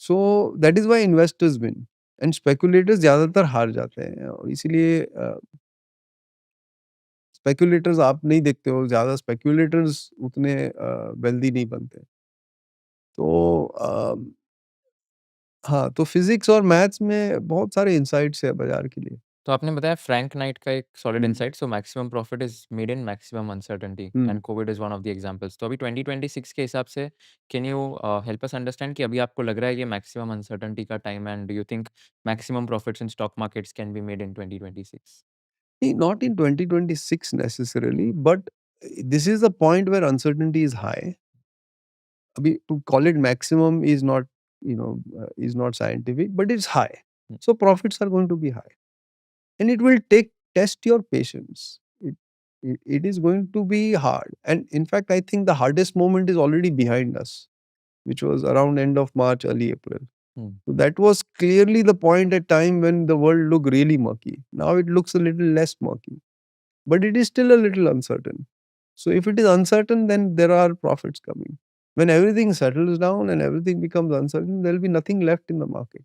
So that is why investors win and speculators ज्यादातर हार जाते हैं. और इसीलिए स्पेक्युलेटर्स आप नहीं देखते हो, ज़्यादा स्पेक्युलेटर्स उतने वेल्दी नहीं बनते. तो हाँ, तो फिज़िक्स और मैथ्स में बहुत सारे इनसाइट्स है बाज़ार के लिए. तो आपने बताया फ्रैंक नाइट का एक solid hmm, insight, so maximum profit is made in maximum uncertainty hmm. And Covid is one of the examples. तो अभी 2026 के हिसाब से can you help us understand कि अभी आपको लग रहा है ये मैक्सिमम अनसर्टेनिटी का टाइम है, and do you think maximum profits in stock markets can be made in 2026? Not in 2026 necessarily, but this is the point where uncertainty is high. अभी to call it maximum is not, is not scientific, but it's high. Hmm. So profits are going to be high. And it will test your patience. It is going to be hard. And in fact, I think the hardest moment is already behind us, which was around end of March, early April. Hmm. So that was clearly the point at time when the world looked really murky. Now it looks a little less murky, but it is still a little uncertain. So if it is uncertain, then there are profits coming. When everything settles down and everything becomes uncertain, there will be nothing left in the market.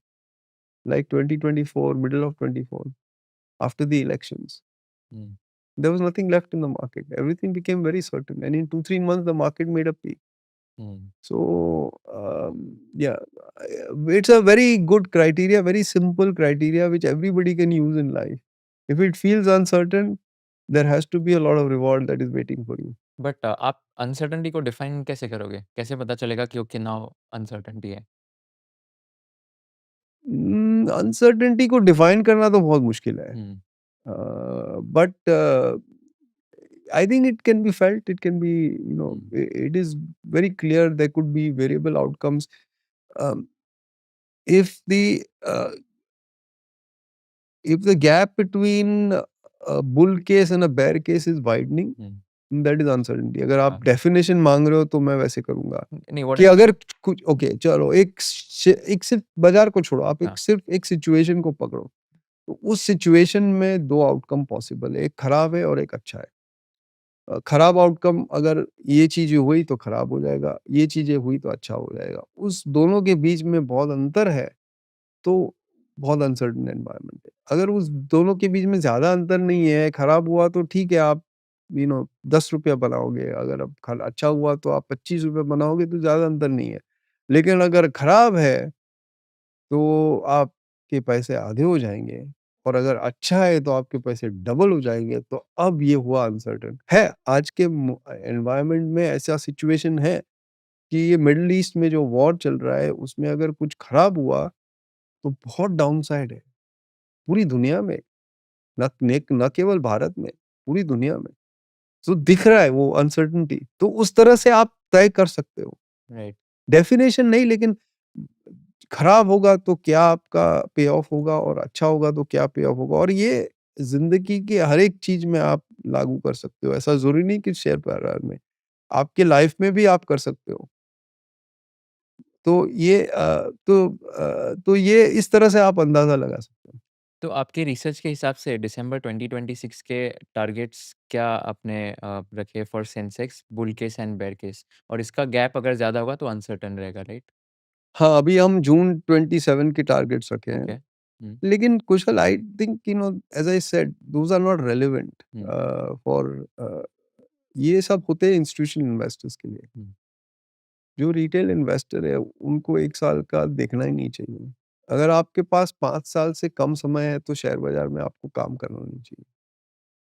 Like 2024, middle of 24, after the elections. Hmm. There was nothing left in the market. Everything became very certain. And in 2-3 months, the market made a peak. Hmm. So, yeah, it's a very good criteria, very simple criteria, which everybody can use in life. If it feels uncertain, there has to be a lot of reward that is waiting for you. But आप uncertainty को define कैसे करोगे? कैसे पता चलेगा कि okay now uncertainty है? Uncertainty को डिफाइन करना तो बहुत मुश्किल है. Hmm. But I think it can be felt. It can be, Hmm. it is very clear there could be variable outcomes. Um, if the gap between a bull case and a bear case is widening, Hmm. that is uncertainty. अगर आप हाँ. Definition मांग रहे हो तो मैं वैसे करूंगा नहीं, व्हाट कि अगर कुछ ओके चलो एक सिर्फ बाजार को छोड़ो, आप हाँ. सिर्फ एक सिचुएशन को पकड़ो. तो उस सिचुएशन में 2 आउटकम पॉसिबल है. एक खराब है और एक अच्छा है. खराब आउटकम अगर ये चीज़ें हुई तो खराब हो जाएगा, ये चीज़ें हुई तो अच्छा हो जाएगा. उस दोनों के बीच में बहुत अंतर है, तो बहुत अनसर्टेन एनवायरनमेंट है. अगर उस दोनों के बीच में ज़्यादा अंतर नहीं है, खराब हुआ तो ठीक है आप ₹10 बनाओगे, अगर अब अच्छा हुआ तो आप ₹25 बनाओगे तो ज़्यादा अंतर नहीं है. लेकिन अगर खराब है तो आपके पैसे आधे हो जाएँगे और अगर अच्छा है तो आपके पैसे डबल हो जाएँगे, तो अब ये हुआ अनसर्टेन। है, आज के एनवायरनमेंट में ऐसा सिचुएशन है कि ये मिडल ईस्ट में जो वॉर चल रहा है, उसमें अगर कुछ खराब हुआ, तो बहुत डाउनसाइड है, पूरी दुनिया में, न केवल भारत में, पूरी दुनिया में। तो दिख रहा है वो अनसर्टेनिटी, तो उस तरह से आप तय कर सकते हो। राइट। डेफिनेशन नहीं, लेकिन खराब होगा तो क्या आपका पे ऑफ होगा और अच्छा होगा तो क्या पे ऑफ होगा, और ये ज़िंदगी की हर एक चीज़ में आप लागू कर सकते हो। ऐसा ज़रूरी नहीं कि शेयर बाज़ार में, आपके लाइफ में भी आप कर सकते हो। तो ये इस तरह से आप अंदाज़ा लगा सकते हो। तो आपके रिसर्च के हिसाब से दिसंबर 2026 के टारगेट्स क्या आपने रखे for Sensex, bull case and bear case? और इसका गैप अगर ज़्यादा होगा तो अनसर्टेन रहेगा, राइट? हाँ, अभी हम जून 27 के टारगेट्स रखे हैं। ओके। हुँ, लेकिन Kushal, I think as I said, those are not relevant hmm, for ये सब होते हैं इंस्टीट्यूशनल इन्वेस्टर्स के लिए। हुँ, जो रिटेल इन्वेस्टर है, उनको 1 साल का देखना ही नहीं चाहिए। अगर आपके पास 5 साल से कम समय है, तो शेयर बाज़ार में आपको काम करना नहीं चाहिए।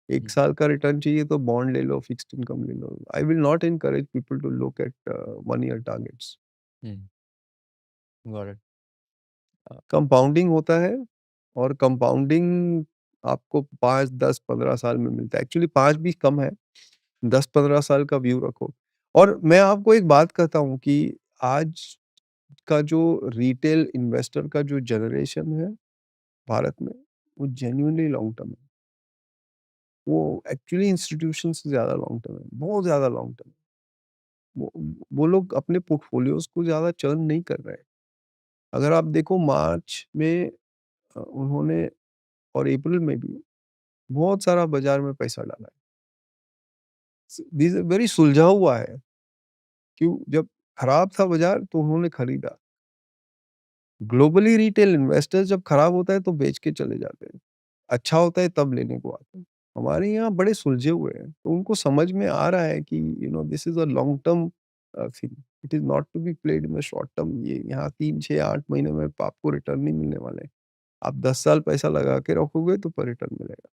1 हुँ, साल का रिटर्न चाहिए तो बॉन्ड ले लो, फिक्स्ड इनकम ले लो। I will not encourage people to look at 1 year targets. Hmm, got it. Compounding होता है, और कंपाउंडिंग आपको 5, 10, 15 साल में मिलता है। एक्चुअली 5 भी कम है, 10-15 साल का व्यू रखो। और मैं आपको एक बात कहता हूँ कि आज का जो रिटेल इन्वेस्टर का जो जनरेशन है भारत में, वो जेन्युइनली लॉन्ग टर्म है। वो एक्चुअली इंस्टीट्यूशन से ज़्यादा लॉन्ग टर्म है, बहुत ज़्यादा लॉन्ग टर्म है। वो वो लोग अपने पोर्टफोलियोज़ को ज़्यादा चर्न नहीं कर रहे हैं। अगर आप देखो मार्च में उन्होंने और अप्रैल में भी बहुत सारा बाज़ार में पैसा डाला है। दिस वेरी सुलझा हुआ है। क्यों? जब खराब था बाज़ार तो उन्होंने खरीदा। ग्लोबली रिटेल इन्वेस्टर्स जब खराब होता है तो बेच के चले जाते हैं। अच्छा होता है तब लेने को आते हैं। हमारे यहाँ बड़े सुलझे हुए हैं, तो उनको समझ में आ रहा है कि this is a long term thing. It is not to be played in the short term. ये यहाँ 3, 6, 8 महीने में आपको रिटर्न नहीं मिलने वाले हैं। आप 10 साल पैसा लगा के रखोगे तो पर रिटर्न मिलेगा।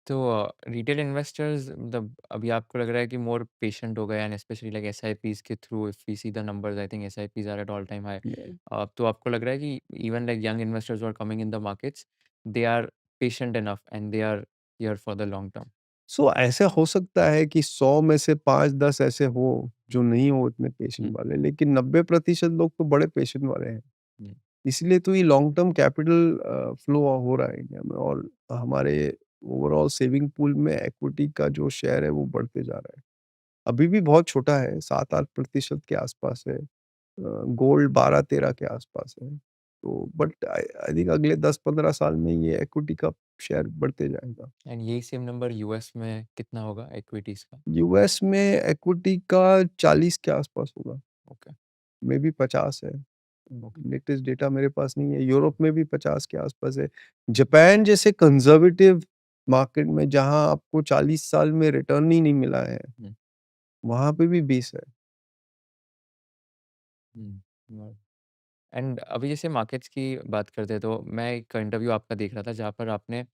तो रिटेल इन्वेस्टर्स मतलब अभी आपको लग रहा है कि मोर पेशेंट हो गए एंड स्पेशली लाइक एसआईपीज़ के through if we see the numbers I think SIPs are at all time high. ये तो आपको लग रहा है कि even like young investors who are coming in the markets, they are patient enough and they are here for the long term? ऐसा हो सकता है कि 100 में से 5-10 ऐसे हो जो नहीं हो इतने पेशेंट हुँ, वाले, लेकिन 90% लोग तो बड़े पेशेंट वाले हैं। हुँ, इसलिए तो ये लॉन्ग टर्म कैपिटल फ्लो हो रहा है इंडिया में, और हमारे ओवरऑल सेविंग पूल में इक्विटी का जो शेयर है वो बढ़ते जा रहा है। अभी भी बहुत छोटा है, 7-8% के आसपास है। गोल्ड 12-13 के आसपास है। तो बट आई आई थिंक अगले 10-15 साल में ये इक्विटी का शेयर बढ़ते जाएगा। एंड यही सेम नंबर यूएस में कितना होगा इक्विटीज़ का? यूएस में इक्विटी का 40 के आसपास होगा, ओके, मे बी 50 है। ओके। लेटेस्ट डेटा मेरे पास नहीं है। यूरोप में भी 50 के आसपास है। जापान जैसे कंज़र्वेटिव मार्केट में, जहाँ आपको 40 साल में रिटर्न ही नहीं मिला है, हुँ, वहाँ पे भी 20 है। हुँ। एंड अभी जैसे मार्केट्स की बात करते हैं तो मैं एक इंटरव्यू आपका देख रहा था जहाँ पर आपने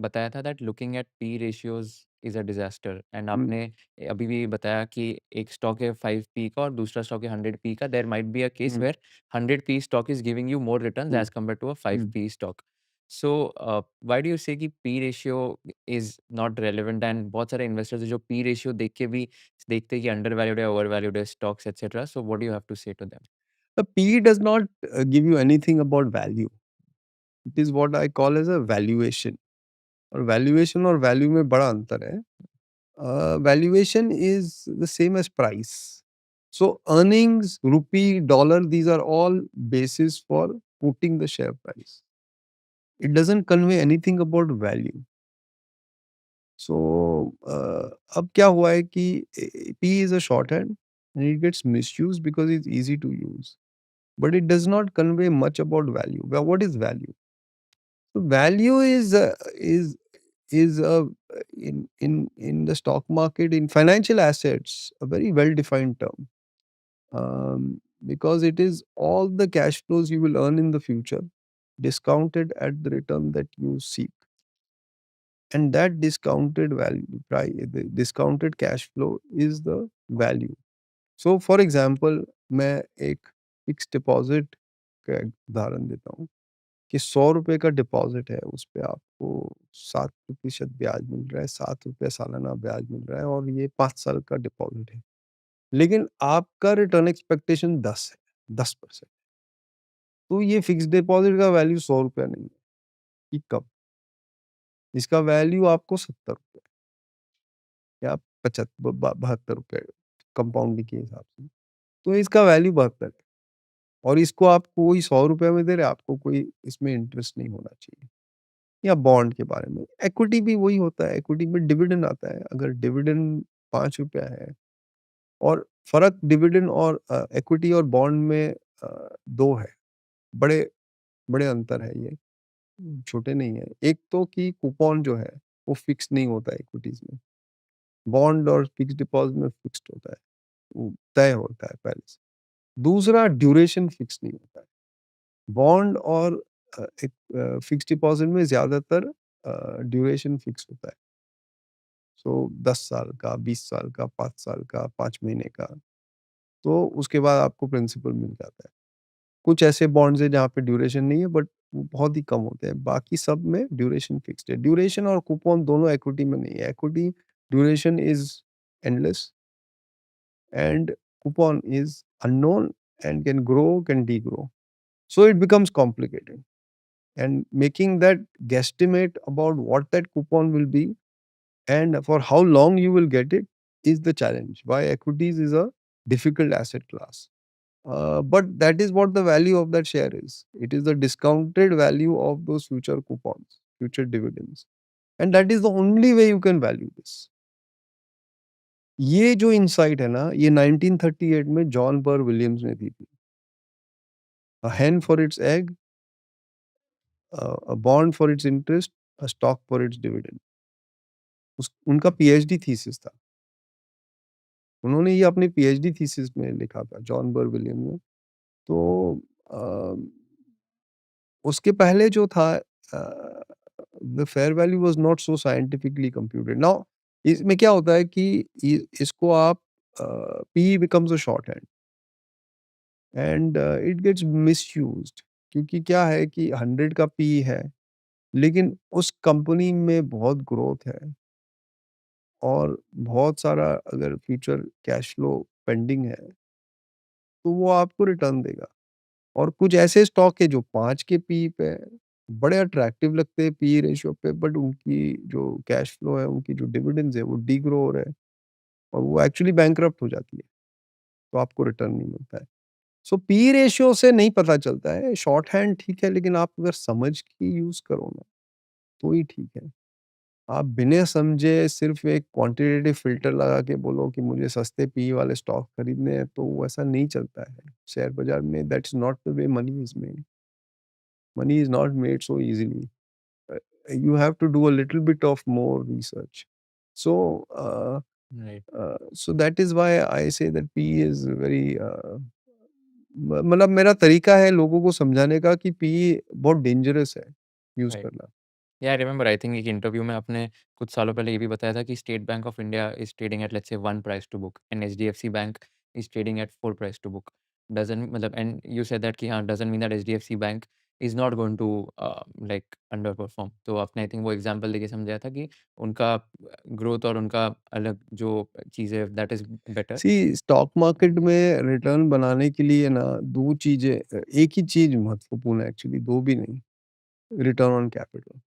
बताया था that looking at P ratios is a disaster and hmm, आपने अभी भी बताया कि एक स्टॉक है 5 पी का और दूसरा स्टॉक है 100 पी का, there might be a case hmm, where 100 P stock is giving you more returns hmm, as compared to a five hmm. P stock. So why do you say कि P ratio is not relevant and बहुत सारे investors जो P ratio देख के भी देखते हैं कि अंडर वैल्यूड है, ओवर वैल्यूड है stocks etcetera, so what do you have to say to them? PE does not give you anything about value. It is what I call as a valuation, और valuation और value में बड़ा अंतर है। Valuation is the same as price. So earnings, rupee, dollar, these are all basis for putting the share price. It doesn't convey anything about value. So अब क्या हुआ है कि P is a shorthand and it gets misused because it's easy to use. But it does not convey much about value. Well, what is value? So value is in the stock market, in financial assets, a very well defined term. because it is all the cash flows you will earn in the future discounted at the return that you seek. And that discounted value, the discounted cash flow is the value. So for example, मैं एक fix deposit का एक उदाहरण देता हूँ कि 100 रुपए का डिपॉजिट है, उस पे आपको 7% ब्याज मिल रहा है, 7 रुपए सालाना ब्याज मिल रहा है और ये 5 साल का डिपॉजिट है। लेकिन आपका रिटर्न एक्सपेक्टेशन 10 है, 10%। तो ये फिक्स्ड डिपॉजिट का वैल्यू 100 रुपया नहीं है, कि कब? इसका वैल्यू आपको 70 रुपए या 72 रुपए कंपाउंडिंग के हिसाब से। तो इसका वैल्यू 72 है और इसको आप कोई 100 रुपए में दे रहे हैं, आपको कोई इसमें इंटरेस्ट नहीं होना चाहिए। या बॉन्ड के बारे में, इक्विटी भी वही होता है, इक्विटी में डिविडेंड आता है। अगर डिविडेंड 5 रुपया है और फ़र्क डिविडेंड और इक्विटी और बॉन्ड में 2 है। बड़े बड़े अंतर है ये, छोटे नहीं है। एक तो कि कूपन जो है, वो फिक्स नहीं होता है इक्विटीज़ में। बॉन्ड और फिक्स्ड डिपॉज़िट में फिक्स्ड होता है, वो तय होता है पहले से। दूसरा ड्यूरेशन फिक्स नहीं होता है। बॉन्ड और एक फिक्स्ड डिपॉज़िट में ज़्यादातर ड्यूरेशन फिक्स होता है। सो 10 साल का, 20 साल का, 5 साल का, 5 महीने का, तो उसके बाद आपको प्रिंसिपल मिल जाता है। कुछ ऐसे बॉन्ड्स हैं जहाँ पे ड्यूरेशन नहीं है बट वो बहुत ही कम होते हैं, बाकी सब में ड्यूरेशन फिक्स्ड है। ड्यूरेशन और कूपन दोनों इक्विटी में नहीं है। Equity duration is endless and coupon is unknown and can grow, can degrow. So it becomes complicated. And making that guesstimate about what that coupon will be and for how long you will get it is the challenge. Why equities is a difficult asset class. But that is what the value of that share is. It is the discounted value of those future coupons, future dividends. And that is the only way you can value this. ये जो insight है ना, ये 1938 में John बर Williams ने दी थी। A hen for its egg, a bond for its interest, a stock for its dividend. उनका पीएचडी थीसिस था। उन्होंने ये अपने पीएचडी थीसिस में लिखा था, जॉन बर विलियम ने। तो उसके पहले जो था, the fair value was not so scientifically computed. Now इसमें क्या होता है कि इसको आप P becomes a shorthand and it gets misused, क्योंकि क्या है कि 100 का पी है, लेकिन उस कंपनी में बहुत ग्रोथ है और बहुत सारा अगर फ्यूचर कैश फ्लो पेंडिंग है, तो वो आपको रिटर्न देगा। और कुछ ऐसे स्टॉक है जो 5 के पी पे है, बड़े अट्रैक्टिव लगते हैं पी रेशियो पे, बट उनकी जो कैश फ्लो है, उनकी जो डिविडेंड्स है, वो डीग्रो हो रहे हैं और वो एक्चुअली बैंकरप्ट हो जाती है, तो आपको रिटर्न नहीं मिलता है। सो पी रेशियो से नहीं पता चलता है, शॉर्ट हैंड ठीक है, लेकिन आप अगर समझ के यूज़ करो ना, तो ही ठीक है। आप बिना समझे सिर्फ़ एक क्वांटिटेटिव फ़िल्टर लगा के बोलो कि मुझे सस्ते पीई वाले स्टॉक खरीदने हैं, तो वो ऐसा नहीं चलता है। शेयर बाज़ार में that's not the way money is made. Money is not made so easily. You have to do a little bit of more research. So, Right. so that is why I say that P is very मतलब मेरा तरीका है लोगों को समझाने का कि P बहुत डेंजरस है यूज Right. करना। आई रिमेंबर आई थिंक एक इंटरव्यू में आपने कुछ सालों पहले ये भी बताया था कि state bank of India is trading at let's say 1 price to book and HDFC bank is trading at 4 price to book. Doesn't मतलब एंड यू सेड दैट कि हाँ doesn't mean that HDFC bank is not going to like underperform. तो आपने I think वो example देके समझाया था कि उनका ग्रोथ और उनका अलग जो चीज़ है that is better. See stock market में रिटर्न बनाने के लिए ना दो चीजें, एक ही चीज महत्वपूर्ण है, एक्चुअली दो भी नहीं। रिटर्न ऑन कैपिटल,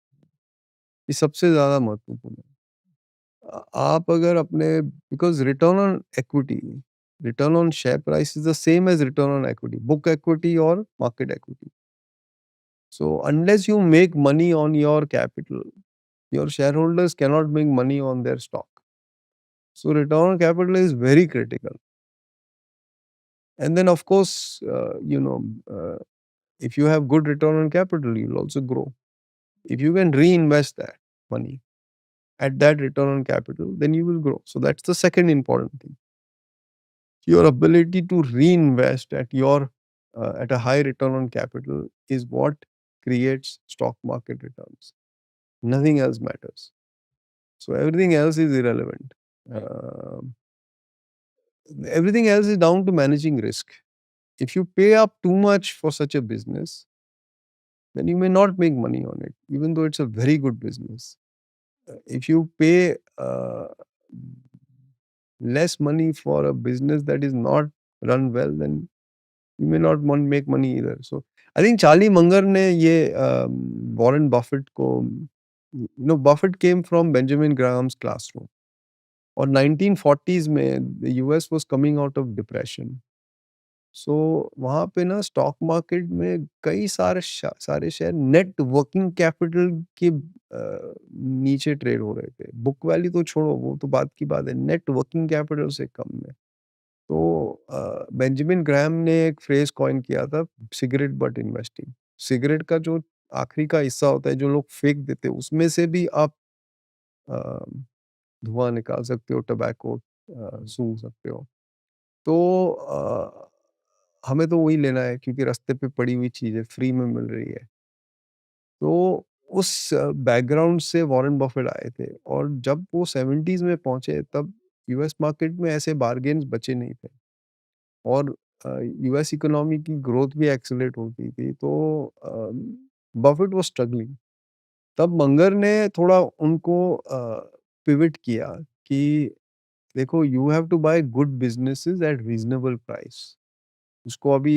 ये सबसे ज्यादा महत्वपूर्ण है। आप अगर अपने because return on equity, return on share price is the same as return on equity, book equity और market equity. So unless you make money on your capital, your shareholders cannot make money on their stock. So return on capital is very critical. And then of course, if you have good return on capital, you'll also grow. If you can reinvest that money at that return on capital, then you will grow. So that's the second important thing. your ability to reinvest at a high return on capital is what creates stock market returns. Nothing else matters. So everything else is irrelevant. Right. Everything else is down to managing risk. If you pay up too much for such a business, then you may not make money on it, even though it's a very good business. If you pay less money for a business that is not run well, then you may not make money either. So I think Charlie Munger ने ये Warren Buffett को, Buffett came from Benjamin Graham's classroom. और 1940s में the US was coming out of depression. सो वहाँ पे ना stock market में कई सारे शेयर नेट वर्किंग कैपिटल के नीचे ट्रेड हो रहे थे। बुक वैल्यू तो छोड़ो, वो तो बात की बात है, नेट वर्किंग कैपिटल से कम में। तो बेंजामिन ग्राहम ने एक फ्रेज कॉइन किया था, सिगरेट बट इन्वेस्टिंग। सिगरेट का जो आखिरी का हिस्सा होता है जो लोग फेंक देते हैं, उसमें से भी आप अ, धुआँ निकाल सकते हो, टबैको सूंघ सकते हो। तो हमें तो वही लेना है क्योंकि रास्ते पे पड़ी हुई चीज़ है, फ्री में मिल रही है। तो उस बैकग्राउंड से वॉरेन बफेट आए थे और जब वो 70s में पहुँचे तब यूएस मार्केट में ऐसे बार्गेन्स बचे नहीं थे और यूएस इकोनॉमी की ग्रोथ भी एक्सेलरेट होती थी। तो बफेट वाज़ स्ट्रगलिंग। तब मंगर ने थोड़ा उनको पिवट किया कि देखो, you have to buy good businesses at reasonable price. उसको अभी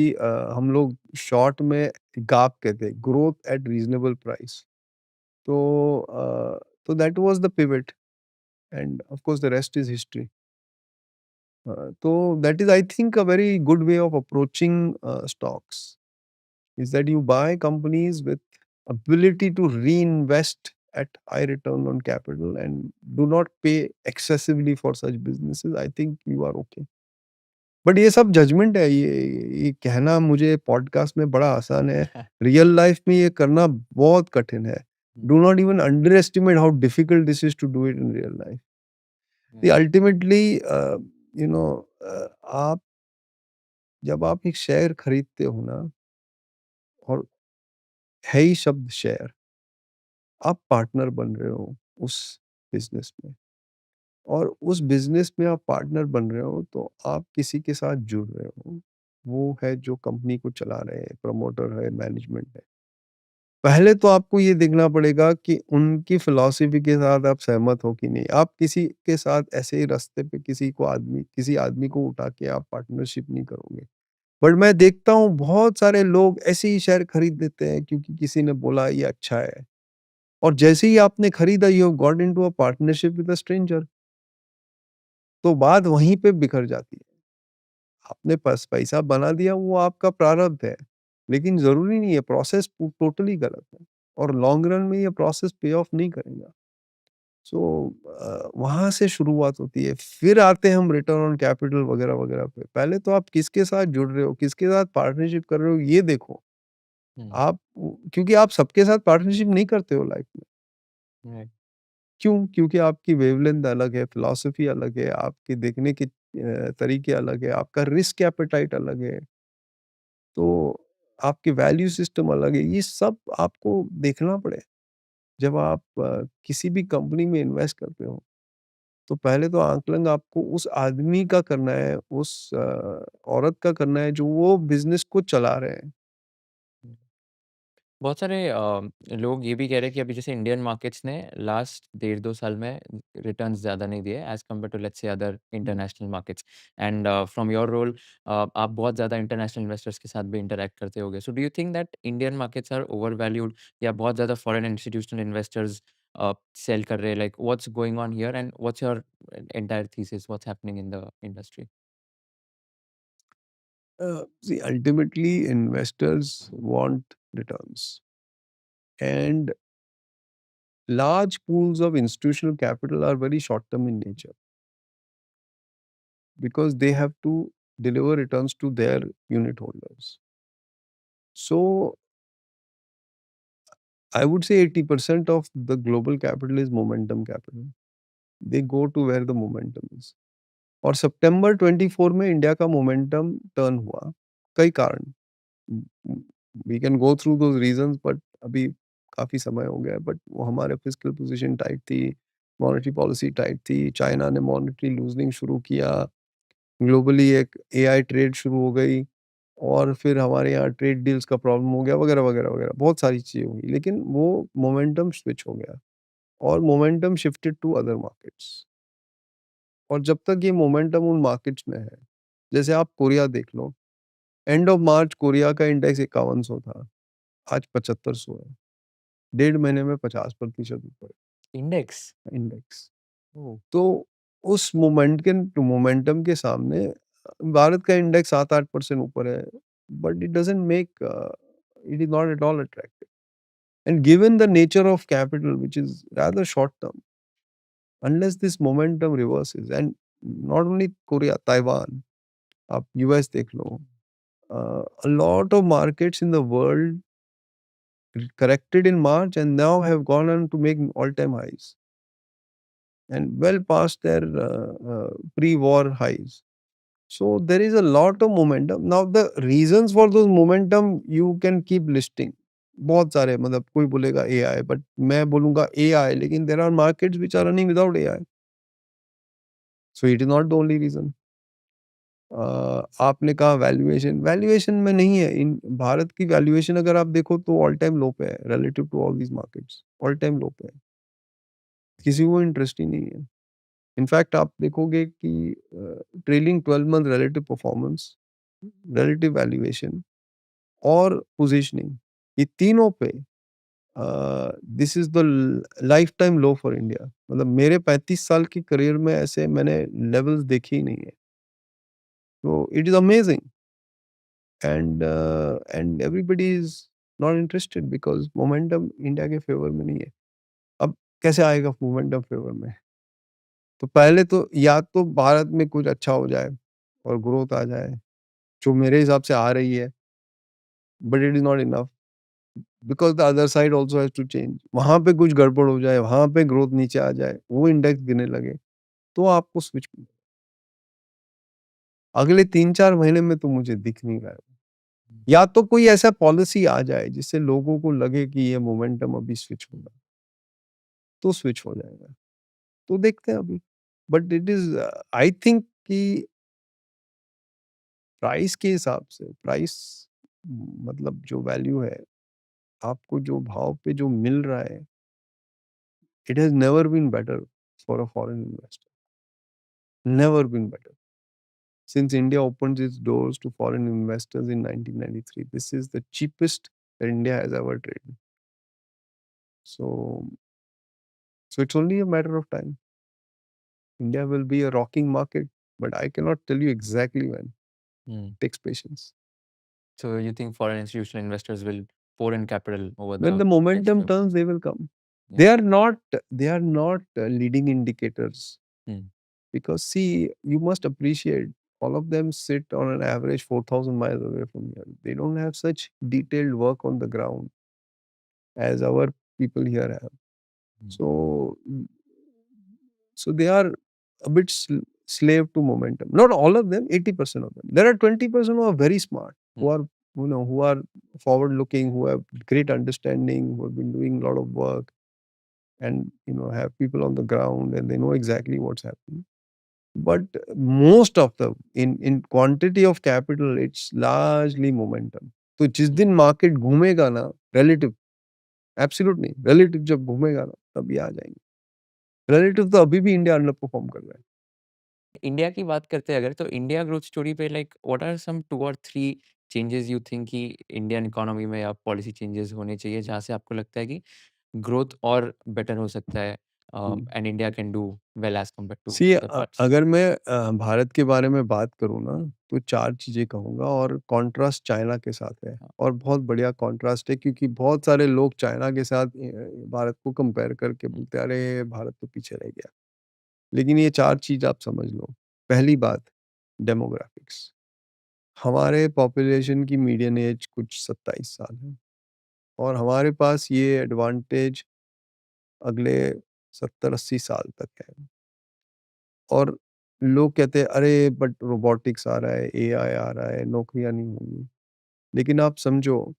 हम लोग शॉर्ट में गाप कहते हैं, ग्रोथ एट रीजनेबल प्राइस। तो that was the pivot and of course the rest is history. तो that is I think a very good way of approaching stocks is that you buy companies with ability to reinvest at high return on capital and do not pay excessively for such businesses. I think you are okay. But ये सब judgement है, ये कहना मुझे podcast में बड़ा आसान है, रियल लाइफ में ये करना बहुत कठिन है। Do not even underestimate how difficult this is to do it in real life. Ultimately आप जब आप एक शेयर खरीदते हो ना, और है ही शब्द शेयर, आप पार्टनर बन रहे हो उस बिजनेस में, और उस बिज़नेस में आप पार्टनर बन रहे हो तो आप किसी के साथ जुड़ रहे हो। वो है जो कंपनी को चला रहे हैं, प्रमोटर है, मैनेजमेंट है। पहले तो आपको ये देखना पड़ेगा कि उनकी फिलॉसफी के साथ आप सहमत हो कि नहीं। आप किसी के साथ ऐसे ही रास्ते पे किसी आदमी को उठा के आप पार्टनरशिप नहीं करोगे। बट मैं देखता हूँ बहुत सारे लोग ऐसे ही शेयर खरीद लेते हैं क्योंकि किसी ने बोला ये अच्छा है, और जैसे ही आपने खरीदा, you have got into a partnership with a stranger. तो बात वहीं पे बिखर जाती है। आपने पैसा बना दिया, वो आपका प्रारब्ध है, लेकिन ज़रूरी नहीं है, प्रोसेस टोटली गलत है और लॉन्ग रन में ये प्रोसेस पे ऑफ नहीं करेगा। सो वहाँ से शुरुआत होती है, फिर आते हैं हम रिटर्न ऑन कैपिटल वगैरह-वगैरह पे। पहले तो आप किसके साथ जुड़ रहे हो, किसके साथ पार्टनरशिप कर रहे हो, ये देखो। आप क्योंकि आप सबके साथ पार्टनरशिप नहीं करते हो लाइफ में। राइट। क्यों? क्योंकि आपकी वेवलेंथ अलग है, फिलॉसफी अलग है, आपके देखने के तरीके अलग है, आपका रिस्क एपेटाइट अलग है, तो आपके वैल्यू सिस्टम अलग है। ये सब आपको देखना पड़े जब आप किसी भी कंपनी में इन्वेस्ट करते हो। तो पहले तो आकलन आपको उस आदमी का करना है, उस औरत का करना है जो वो बिज़नेस को चला रहे हैं। बहुत सारे लोग ये भी कह रहे हैं कि अभी जैसे इंडियन मार्केट्स ने लास्ट 1.5-2 साल में रिटर्न्स ज़्यादा नहीं दिए as compare to let's say other international markets and from your role आप बहुत ज़्यादा इंटरनेशनल इन्वेस्टर्स के साथ भी इंटरैक्ट करते होगे। So do you think that Indian markets are overvalued या बहुत ज़्यादा फॉरेन इंस्टीट्यूशनल इन्वेस्टर्स सेल कर रहे हैं? Like what's going on here and what's your entire thesis what's happening in the industry? See, ultimately investors want returns, and large pools of institutional capital are very short term in nature because they have to deliver returns to their unit holders. So I would say 80% of the global capital is momentum capital. They go to where the momentum is. और सितंबर 24 में India का momentum turn हुआ, कई कारण। We can go through those reasons, but अभी काफ़ी समय हो गया है। बट वो हमारे फिस्कल पोजीशन टाइट थी, मॉनेटरी पॉलिसी टाइट थी, चाइना ने मॉनेटरी लूजनिंग शुरू किया, ग्लोबली एक एआई ट्रेड शुरू हो गई, और फिर हमारे यहाँ ट्रेड डील्स का प्रॉब्लम हो गया, वगैरह वगैरह वगैरह, बहुत सारी चीज़ें हुई, लेकिन वो मोमेंटम स्विच हो गया और momentum shifted to other markets. और जब तक ये मोमेंटम उन मार्केट्स में है, जैसे आप कोरिया देख लो, एंड ऑफ मार्च कोरिया का इंडेक्स 5100 था, आज 7500 है, 1.5 महीने में 50% ऊपर इंडेक्स? इंडेक्स। ओह! तो उस मोमेंटम के सामने भारत का इंडेक्स 7-8% ऊपर है, but it doesn't make it is not at all attractive, and given the nature of capital which is rather short term, unless this momentum reverses, and not only Korea, Taiwan, आप US देख लो, a lot of markets in the world corrected in March and now have gone on to make all-time highs and well past their pre-war highs. So there is a lot of momentum. Now the reasons for those momentum you can keep listing. बहुत सारे, मतलब कोई बोलेगा AI, but मैं बोलूंगा AI, लेकिन there are markets which are running without AI. So it is not the only reason. आपने कहा वैल्यूएशन, वैल्यूएशन में नहीं है। इन भारत की वैल्यूएशन अगर आप देखो तो ऑल टाइम लो पे है relative to all these markets, all time low पे है। किसी को इंटरेस्ट ही नहीं है। इनफैक्ट आप देखोगे कि trailing 12 month relative performance, relative valuation और पोजीशनिंग, ये तीनों पे this is the life time low for India. मतलब मेरे 35 साल की करियर में ऐसे मैंने लेवल्स देखे ही नहीं है। तो it is amazing, and everybody is not interested because momentum India के फेवर में नहीं है। अब कैसे आएगा मोमेंटम फेवर में? तो पहले तो या तो भारत में कुछ अच्छा हो जाए और ग्रोथ आ जाए, जो मेरे हिसाब से आ रही है, but it is not enough because the other side also has to change. वहां पे कुछ गड़बड़ हो जाए, वहां पे ग्रोथ नीचे आ जाए, वो इंडेक्स गिरने लगे, तो आपको स्विच अगले 3-4 महीने में तो मुझे दिख नहीं रहा है। या तो कोई ऐसा पॉलिसी आ जाए जिससे लोगों को लगे कि ये मोमेंटम अभी स्विच होगा, तो स्विच हो जाएगा। तो देखते हैं अभी। But it is I think कि प्राइस के हिसाब से, प्राइस मतलब जो वैल्यू है, आपको जो भाव पे जो मिल रहा है, it has never been better for a foreign investor, never been better. Since India opened its doors to foreign investors in 1993, this is the cheapest that India has ever traded. So, so it's only a matter of time. India will be a rocking market, but I cannot tell you exactly when. Hmm. Takes patience. So you think foreign institutional investors will pour in capital over When the the next momentum few? turns, they will come. Yeah. They are not leading indicators. Hmm. Because see, you must appreciate all of them sit on an average 4,000 miles away from here. They don't have such detailed work on the ground as our people here have. Hmm. So, so they are a bit slave to momentum. Not all of them, 80% of them. There are 20% who are very smart, who are who are forward looking, who have great understanding, who have been doing a lot of work, and have people on the ground and they know exactly what's happening. But most of them, in quantity of capital, it's largely momentum. तो जिस दिन market घूमेगा ना, relative, absolute नहीं, relative जब घूमेगा ना, तभी आ जाएंगे। relative तो अभी भी इंडिया अंडर परफॉर्म कर रहा है। इंडिया की बात करते हैं अगर, तो इंडिया ग्रोथ स्टोरी पे लाइक व्हाट आर सम 2 और 3 चेंजेस यू थिंक कि इंडियन इकोनॉमी में या पॉलिसी चेंजेस होने चाहिए जहाँ से आपको लगता है कि ग्रोथ और बेटर हो सकता है and India can do well as compared to see other parts? अगर मैं भारत के बारे में बात करूँ ना, तो 4 चीज़ें कहूँगा और कॉन्ट्रास्ट चाइना के साथ है, हाँ। और बहुत बढ़िया कॉन्ट्रास्ट है क्योंकि बहुत सारे लोग चाइना के साथ भारत को कंपेयर करके बोलते हैं, अरे! भारत तो पीछे रह गया। लेकिन ये 4 चीज़ आप समझ लो। पहली बात, डेमोग्राफिक्स। हमारे पॉपुलेशन की मीडियन एज कुछ 27 साल है, और हमारे पास ये एडवांटेज अगले 70-80 साल तक है। और लोग कहते हैं अरे बट रोबोटिक्स आ रहा है, एआई आ रहा है, नौकरियाँ नहीं होंगी। लेकिन आप समझो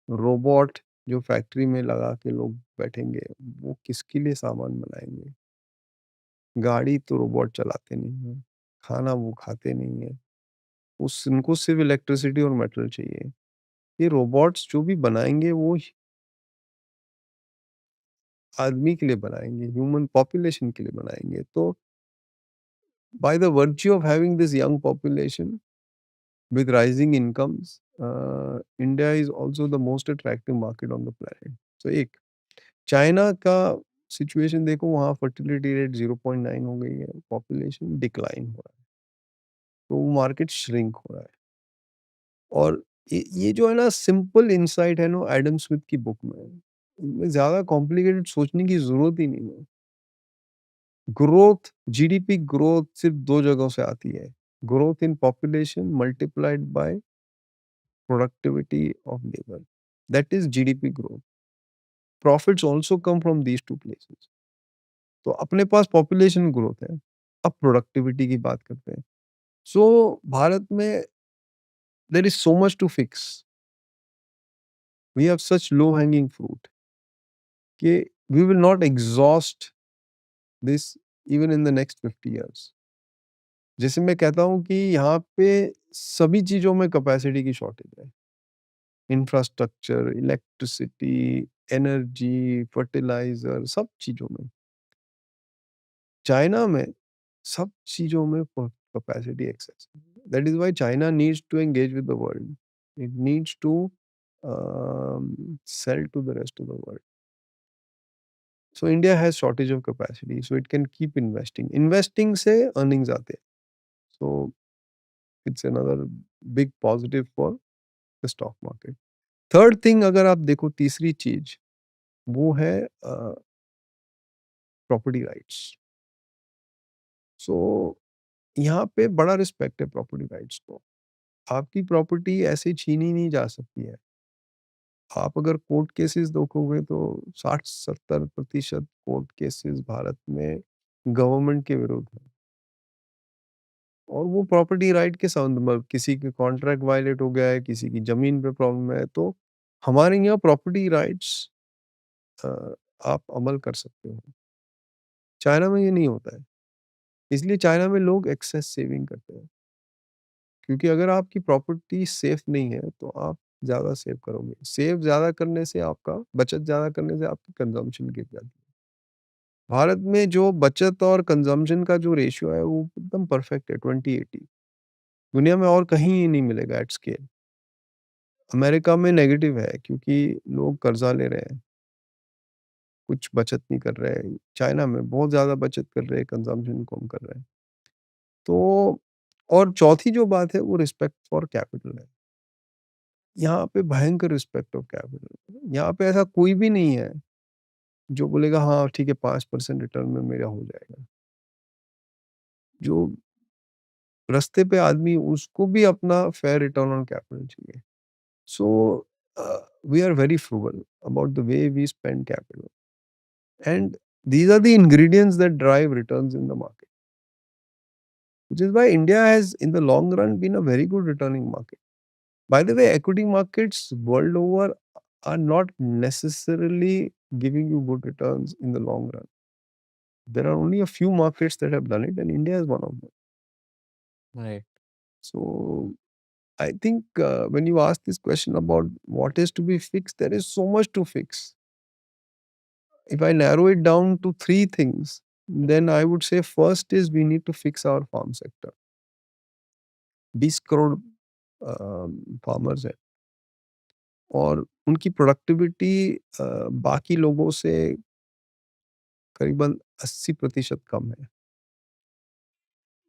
रोबोट जो फैक्ट्री में लगा के लोग बैठेंगे, वो किसके लिए सामान बनाएँगे? गाड़ी तो रोबोट चलाते नहीं हैं, खाना वो खाते नहीं हैं, उस उनको सिर्फ़ इलेक्ट्रिसिटी और मेटल चाहिए। ये रोबोट्स जो भी बनाएँगे वो आदमी के लिए बनाएँगे, ह्यूमन पॉपुलेशन के लिए बनाएँगे। तो by the virtue of having this young population with rising incomes, India is also the most attractive market on the planet. So एक चाइना का सिचुएशन देखो, वहाँ फर्टिलिटी रेट 0.9 हो गई है, पॉपुलेशन डिक्लाइन हो रहा है, तो वो मार्केट श्रिंक हो रहा है। और ये जो है ना सिंपल इंसाइट है ना एडम स्मिथ की बुक में, इनमें ज़्यादा कॉम्प्लिकेटेड सोचने की ज़रूरत ही नहीं है। ग्रोथ, जीडीपी ग्रोथ सिर्फ 2 जगहों से आती है, growth in population multiplied by productivity of labor. That is GDP growth. Profits also come from these two places. तो अपने पास पॉपुलेशन ग्रोथ है, अब प्रोडक्टिविटी की बात करते हैं। सो भारत में there is so much to fix, we have such low hanging fruit कि we will not exhaust this even in the next 50 years. जैसे मैं कहता हूँ कि यहाँ पे सभी चीज़ों में कैपेसिटी की शॉर्टेज है, इंफ्रास्ट्रक्चर, इलेक्ट्रिसिटी, एनर्जी, फर्टिलाइज़र, सब चीज़ों में। चाइना में सब चीज़ों में कैपेसिटी एक्सेस है। That is why China needs to engage with the world. It needs to sell to the rest of the world. So India has shortage of capacity, so it can keep investing. Investing से earnings आते हैं। So it's another big positive for the stock market. Third thing अगर आप देखो, तीसरी चीज़ वो है property rights. सो यहाँ पे बड़ा रिस्पेक्ट है प्रॉपर्टी राइट्स को। आपकी प्रॉपर्टी ऐसे छीनी नहीं जा सकती है। आप अगर कोर्ट केसेस देखोगे तो 60-70% कोर्ट केसेस भारत में गवर्नमेंट के विरुद्ध है। और वो प्रॉपर्टी राइट के संबंध में, किसी के कॉन्ट्रैक्ट वायलेट हो गया है, किसी की ज़मीन पे प्रॉब्लम है, तो हमारे यहाँ प्रॉपर्टी राइट्स अ, आप अमल कर सकते हो। चाइना में ये नहीं होता है। इसलिए चाइना में लोग एक्सेस सेविंग करते हैं। क्योंकि अगर आपकी प्रॉपर्टी सेफ नहीं है, तो आप ज़्यादा सेव करोगे। सेव ज़्यादा करने से आपका बचत ज़्यादा करने से आपकी कंज़म्पशन गिर जाती है। भारत में जो बचत और कंज़म्पशन का जो रेशियो है, वो एकदम परफेक्ट है, 20-80। दुनिया में और कहीं नहीं मिलेगा एट स्केल। अमेरिका में नेगेटिव है क्योंकि लोग कर्ज़ा ले रहे हैं, कुछ बचत नहीं कर रहे हैं। चाइना में बहुत ज़्यादा बचत कर रहे हैं, कंज़म्पशन कम कर रहे हैं। तो और चौथी जो बात है, वो रिस्पेक्ट फॉर कैपिटल है। यहाँ पे भयंकर रिस्पेक्ट ऑफ कैपिटल। यहाँ पे ऐसा कोई भी नहीं है, जो बोलेगा हाँ ठीक है 5% रिटर्न में मेरा हो जाएगा। जो रास्ते पे आदमी, उसको भी अपना फेयर रिटर्न ऑन कैपिटल चाहिए। So we are very frugal about the way we spend capital and these are the ingredients that drive returns in the market, which is why India has in the long run been a very good returning market. By the way, equity markets world over are not necessarily giving you good returns in the long run. There are only a few markets that have done it, and India is one of them. Right. So I think when you ask this question about what is to be fixed, there is so much to fix. If I narrow it down to three things, then I would say first is we need to fix our farm sector. 20 crore farmers है और उनकी productivity बाकी लोगों से करीबन 80% कम है।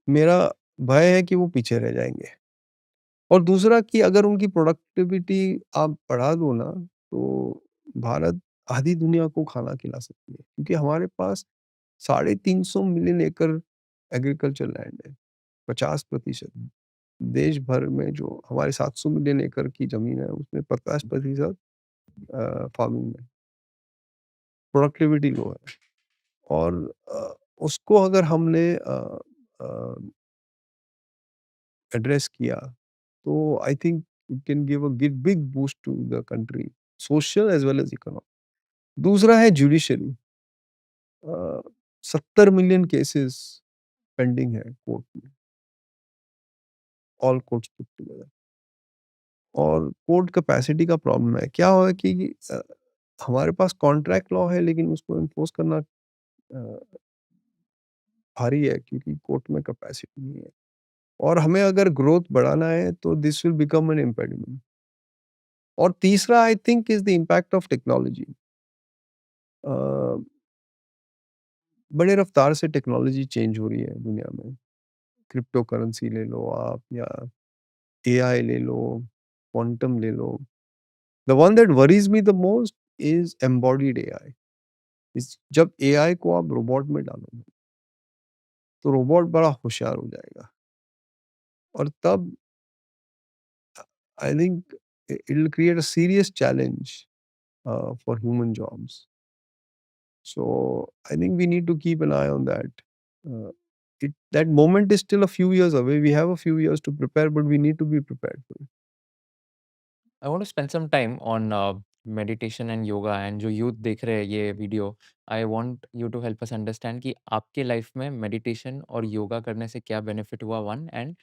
मेरा भय है कि वो पीछे रह जाएँगे। और दूसरा कि अगर उनकी प्रोडक्टिविटी आप बढ़ा दो ना, तो भारत आधी दुनिया को खाना खिला सकती है। क्योंकि हमारे पास 350 मिलियन एकड़ एग्रीकल्चर लैंड है, 50%। देश भर में जो हमारे 700 मिलियन एकड़ की ज़मीन है, उसमें 50% फार्मिंग में। प्रोडक्टिविटी लो है और उसको अगर हमने एड्रेस किया, तो I think it can give a big boost to the country, social as well as economic. दूसरा है जुडिशरी। 70 मिलियन केसेस पेंडिंग है कोर्ट में, ऑल कोर्ट्स पुट टुगेदर। और कोर्ट कैपेसिटी का प्रॉब्लम है। क्या हुआ कि हमारे पास कॉन्ट्रैक्ट लॉ है, लेकिन उसको इन्फोर्स करना भारी है, क्योंकि कोर्ट में कैपेसिटी नहीं है। और हमें अगर ग्रोथ बढ़ाना है तो this will become an impediment. और तीसरा I think is the impact of technology. बड़े रफ्तार से टेक्नोलॉजी चेंज हो रही है दुनिया में। क्रिप्टो करेंसी ले लो आप, या एआई ले लो, क्वांटम ले लो। The one that worries me the most is embodied AI. जब एआई को आप रोबोट में डालोगे तो रोबोट बड़ा होशियार हो जाएगा, और तब आई think it will create a serious challenge for human jobs. So I think we need to keep an eye on that. Uh, that moment is still a few years away. We have a few years to prepare, but we need to be prepared for it. I want to spend some time on meditation and yoga, and जो youth देख रहे हैं ये video, I want you to help us understand कि आपके life में meditation और योगा करने से क्या बेनिफिट हुआ, one, and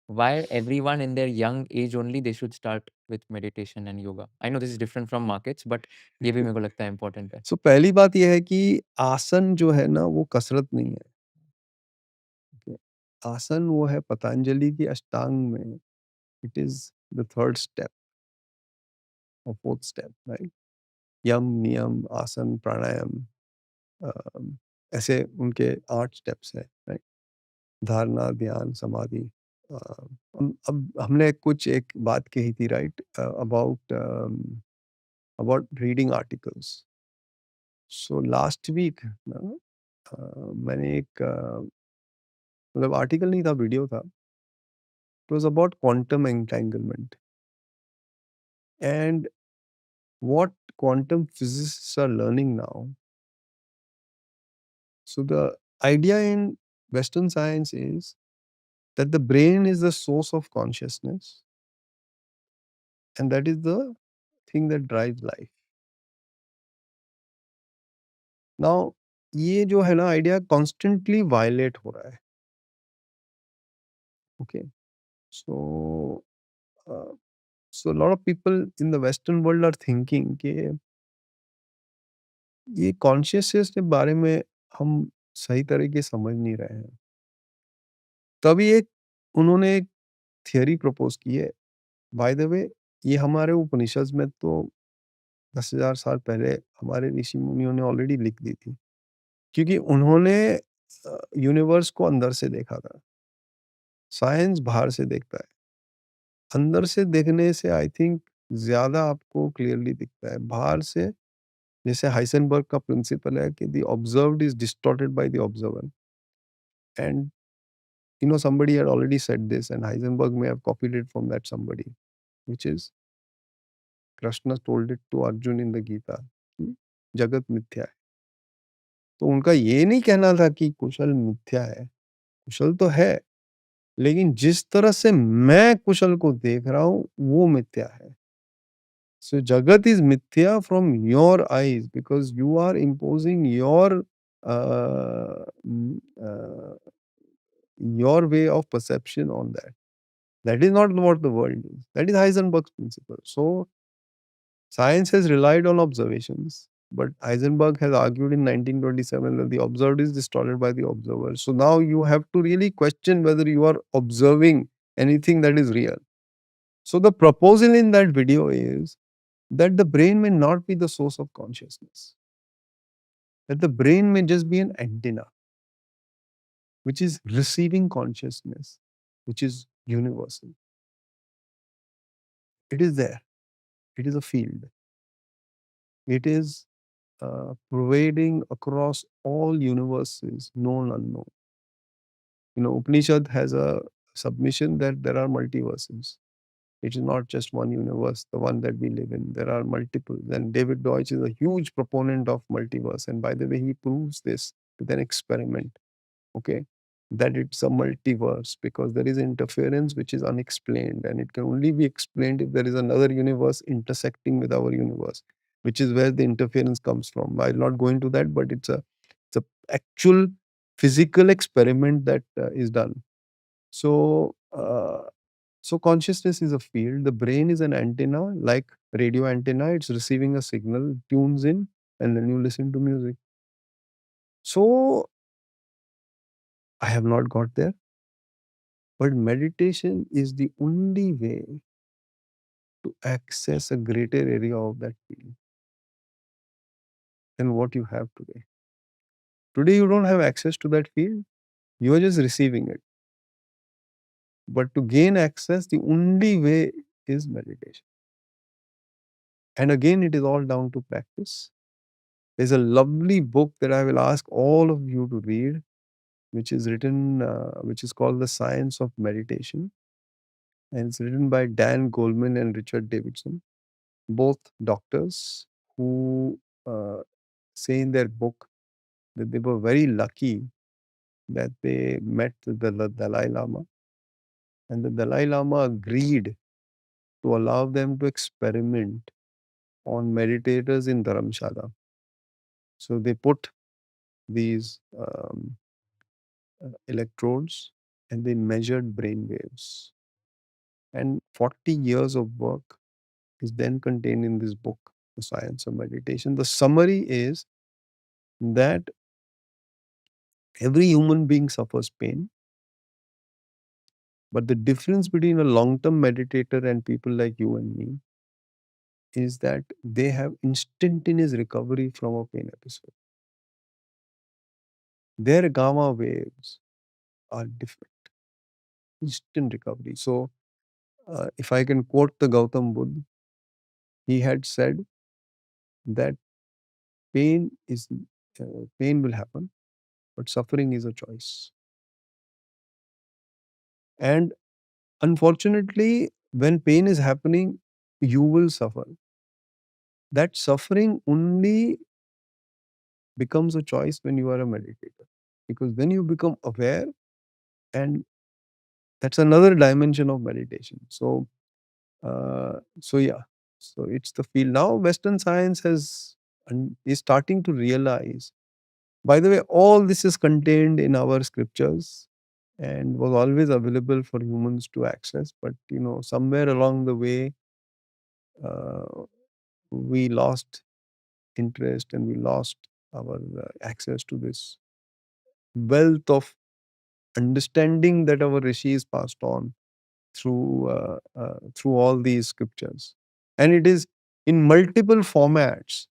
why everyone in their young age only they should start with meditation and yoga. I know this is different from markets, but ये भी मेरे को लगता है important है. So पहली बात यह है कि आसन जो है ना वो कसरत नहीं है। Okay? आसन वो है पतंजलि की अष्टांग में, it is the third step और फोर्थ स्टेप, राइट? यम, नियम, आसन, प्राणायाम, ऐसे उनके 8 स्टेप्स हैं, राइट? धारणा, ध्यान, समाधि। अब हमने कुछ एक बात कही थी, right, about reading articles. So last week ना, मैंने एक मतलब आर्टिकल नहीं था, वीडियो था। It was about quantum entanglement and what quantum physicists are learning now. So the idea in Western science is that the brain is the source of consciousness, and that is the thing that drives life. Now ये जो है ना idea constantly violet हो रहा है। Okay, so so a lot of people in the western world are thinking कि ये consciousness के बारे में हम सही तरीके समझ नहीं रहे हैं। तभी एक उन्होंने एक थियरी प्रपोज की है। बाय द वे, ये हमारे उपनिषद में तो 10,000 साल पहले हमारे ऋषि मुनियों ने ऑलरेडी लिख दी थी, क्योंकि उन्होंने यूनिवर्स को अंदर से देखा था। साइंस बाहर से देखता है, अंदर से देखने से आई थिंक ज्यादा आपको क्लियरली दिखता है। बाहर से जैसे हाइसेनबर्ग का प्रिंसिपल है कि the observed is distorted by the observer, and somebody had already said this, and Heisenberg may have copied it from that somebody, which is Krishna told it to Arjun in the Gita कि जगत मिथ्या है। तो उनका ये नहीं कहना था कि कुशल मिथ्या है, कुशल तो है, लेकिन जिस तरह से मैं कुशल को देख रहा हूं वो मिथ्या है। So Jagat is mithya from your eyes because you are imposing uh, mm, uh, your way of perception on that. That is not what the world is. That is Heisenberg's principle. So science has relied on observations, but Heisenberg has argued in 1927 that the observed is distorted by the observer. So now you have to really question whether you are observing anything that is real. So the proposal in that video is that the brain may not be the source of consciousness, that the brain may just be an antenna which is receiving consciousness, which is universal. It is there, it is a field, it is pervading across all universes, known, unknown. Upanishad has a submission that there are multiverses. It is not just one universe, the one that we live in. There are multiple. And David Deutsch is a huge proponent of multiverse. And by the way, he proves this with an experiment. Okay. that it's a multiverse, because there is interference which is unexplained, and it can only be explained if there is another universe intersecting with our universe, which is where the interference comes from. I'll not go into that, but it's a actual physical experiment that is done. So so consciousness is a field. The brain is an antenna, like radio antenna. It's receiving a signal, tunes in, and then you listen to music. So I have not got there, but meditation is the only way to access a greater area of that field than what you have today. Today, you don't have access to that field, you are just receiving it. But to gain access, the only way is meditation. And again, it is all down to practice. There's a lovely book that I will ask all of you to read, which is written, which is called The Science of Meditation. And it's written by Dan Goleman and Richard Davidson, both doctors who say in their book that they were very lucky that they met the Dalai Lama, and the Dalai Lama agreed to allow them to experiment on meditators in Dharamshala. So they put these electrodes and they measured brain waves. And 40 years of work is then contained in this book, The Science of Meditation. The summary is that every human being suffers pain, but the difference between a long-term meditator and people like you and me is that they have instantaneous recovery from a pain episode. Their gamma waves are different, instant recovery. So, if I can quote the Gautam Buddha, he had said that pain is pain will happen, but suffering is a choice. And unfortunately, when pain is happening, you will suffer. That suffering only becomes a choice when you are a meditator, because when you become aware, and that's another dimension of meditation. So yeah, so it's the field now. Western science has and is starting to realize. By the way, all this is contained in our scriptures and was always available for humans to access. But somewhere along the way, uh, we lost interest and we lost our access to this wealth of understanding that our rishis passed on through all these scriptures, and it is in multiple formats,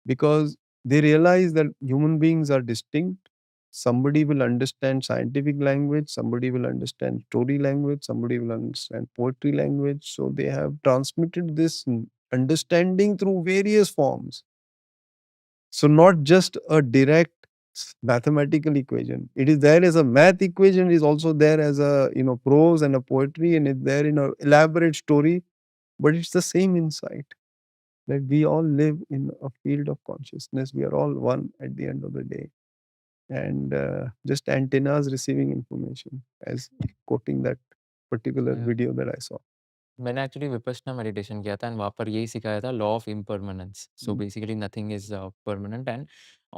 because they realize that human beings are distinct. Somebody will understand scientific language, somebody will understand story language, somebody will understand poetry language. So they have transmitted this understanding through various forms. So not just a direct mathematical equation. It is there as a math equation, is also there as a prose and a poetry, and it's there in an elaborate story, but it's the same insight that we all live in a field of consciousness. We are all one at the end of the day, and just antennas receiving information, as quoting that particular Yeah. video that I saw. मैंने actually Vipassana meditation किया था and वहाँ पर यही सिखाया था law of impermanence so Mm. Basically nothing is permanent and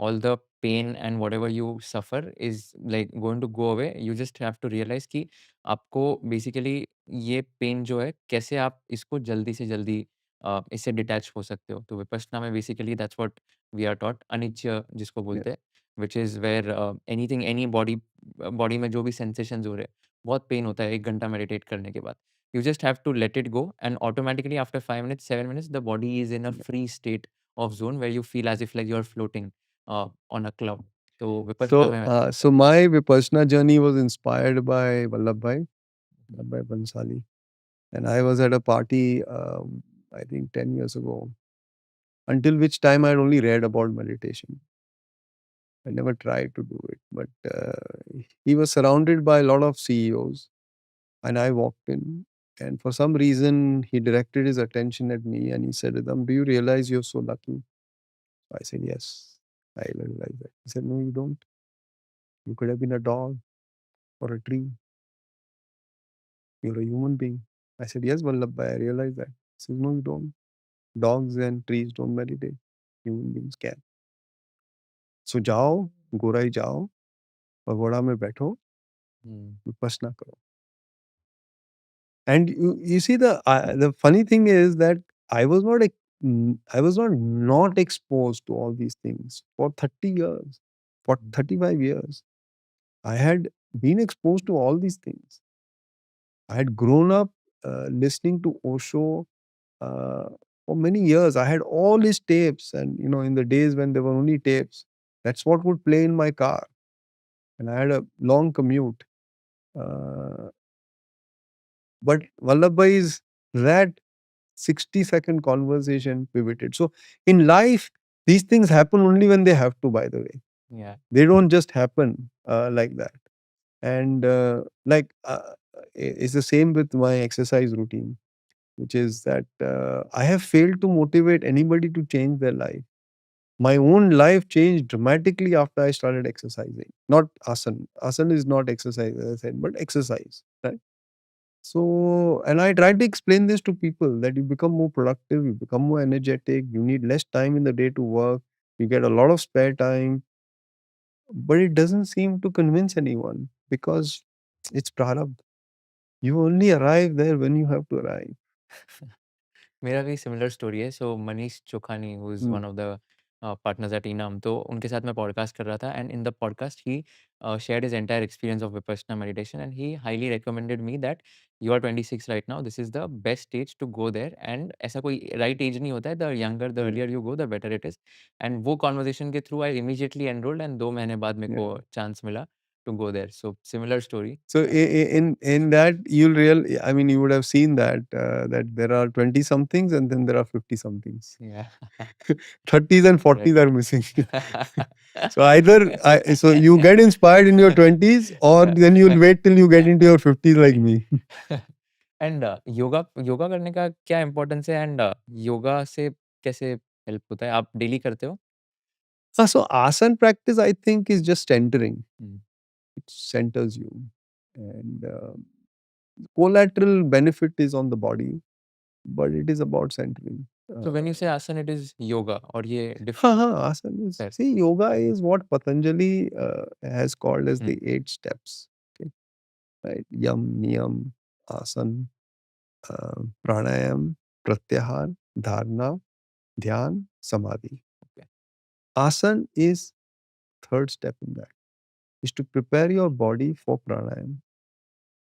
all the pain and whatever you suffer is like going to go away you just have to realise कि आपको basically ये pen जो है कैसे आप इसको जल्दी से जल्दी इससे डिटैच हो सकते हो तो विपश्यना में basically that's what we are taught अनिच्य जिसको Yeah. बोलते हैं which is where anything any body body में जो भी सेंसेशंस हो रहे हैं बहुत पेन होता है 1 घंटा मेडिटेट करने के बाद you just have to let it go and automatically after 5 minutes 7 minutes the body is in a Yeah. free state of zone where you feel as if like you're floating on a cloud so So, vipassana mein so my Vipassana journey was inspired by Vallabhbhai Bansali, and I was at a party, I think 10 years ago. Until which time I had only read about meditation. I never tried to do it, but he was surrounded by a lot of CEOs, and I walked in, and for some reason he directed his attention at me, and he said, "Ridham, do you realize you're so lucky?" So I said, "Yes, I realize that." He said, "No, you don't. You could have been a dog. or a tree? You're a human being. I said, yes, Vallabhbhai, I realize that. He says, no, you don't. Dogs and trees don't meditate. Human beings can. So जाओ, गोराई जाओ, pagoda में बैठो, विपश्यना करो. And you see the funny thing is that I was not exposed to all these things for 30 years, for 35 years. I had been exposed to all these things. I had grown up listening to Osho for many years. I had all his tapes, and in the days when there were only tapes, that's what would play in my car. And I had a long commute. But Vallabhbhai's that 60-second conversation pivoted. So in life, these things happen only when they have to, by the way. Yeah. They don't just happen like that. And it's the same with my exercise routine, which is that I have failed to motivate anybody to change their life. My own life changed dramatically after I started exercising. Not asan. Asan is not exercise, as I said, but exercise, right? So, and I try to explain this to people that you become more productive, you become more energetic, you need less time in the day to work, you get a lot of spare time, but it doesn't seem to convince anyone because it's prarabdha. You only arrive there when you have to arrive. मेरा भी similar story है। So Manish Chokhani who is one of the partners at Enam, तो उनके साथ मैं podcast कर रहा था and in the podcast he shared his entire experience of Vipassana meditation and he highly recommended me that you are 26 right now, this is the best stage to go there and ऐसा कोई right age नहीं होता है, the younger the earlier you go the better it is. And वो conversation के through I immediately enrolled and 2 महीने बाद मेरे को चांस मिला to go there. So similar story. So in that I mean, you would have seen that that there are 20 somethings and then there are 50 somethings. Yeah. 30s and 40s are missing. So so you get inspired in your 20s or then you'll wait till you get into your 50s like me. And yoga yoga करने का क्या importance है and yoga से कैसे help होता है? आप daily करते हो? So asan practice, I think, is just centering. Hmm. It centers you. And collateral benefit is on the body, but it is about centering. So when you say asana, it is yoga or ये different? Asan is, Fair. see, yoga is what Patanjali has called as Hmm. the 8 steps. Okay? Right? Yam, niyam, asan, pranayam, pratyahar, dharana, dhyan, samadhi. Okay. Asan is third step in that, is to prepare your body for pranayam.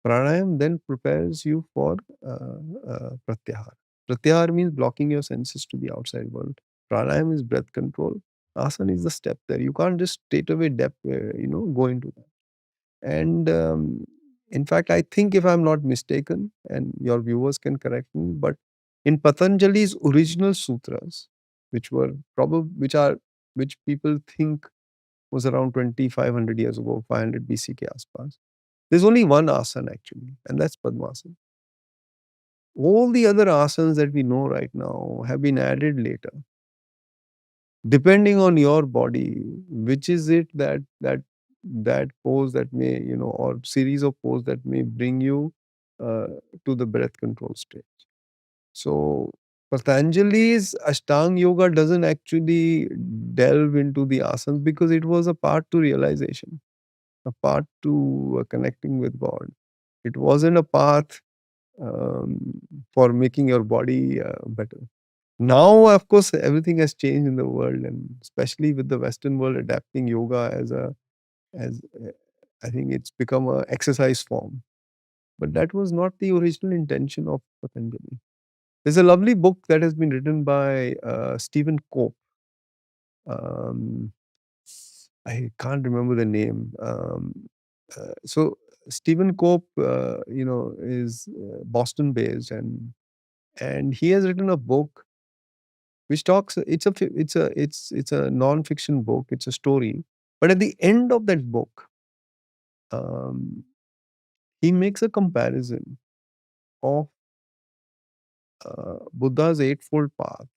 Pranayam then prepares you for pratyahar. Pratyahar means blocking your senses to the outside world. Pranayam is breath control. Asana is the step there. You can't just straight away go into that. And in fact, I think if I'm not mistaken, and your viewers can correct me, but in Patanjali's original sutras, which people think was around 2,500 years ago, 500 BC ke aspas, there's only one asana actually, and that's Padmasana. All the other asanas that we know right now have been added later. Depending on your body, which is it that pose that may, or series of pose that may bring you to the breath control stage. So Patanjali's Ashtanga Yoga doesn't actually delve into the asanas because it was a path to realization, a path to connecting with God. It wasn't a path for making your body better. Now, of course, everything has changed in the world, and especially with the Western world adapting yoga as I think it's become a exercise form. But that was not the original intention of Patanjali. There's a lovely book that has been written by Stephen Cope. I can't remember the name. So Stephen Cope, is Boston-based, and he has written a book which talks. It's a non-fiction book. It's a story, but at the end of that book, he makes a comparison of Buddha's Eightfold Path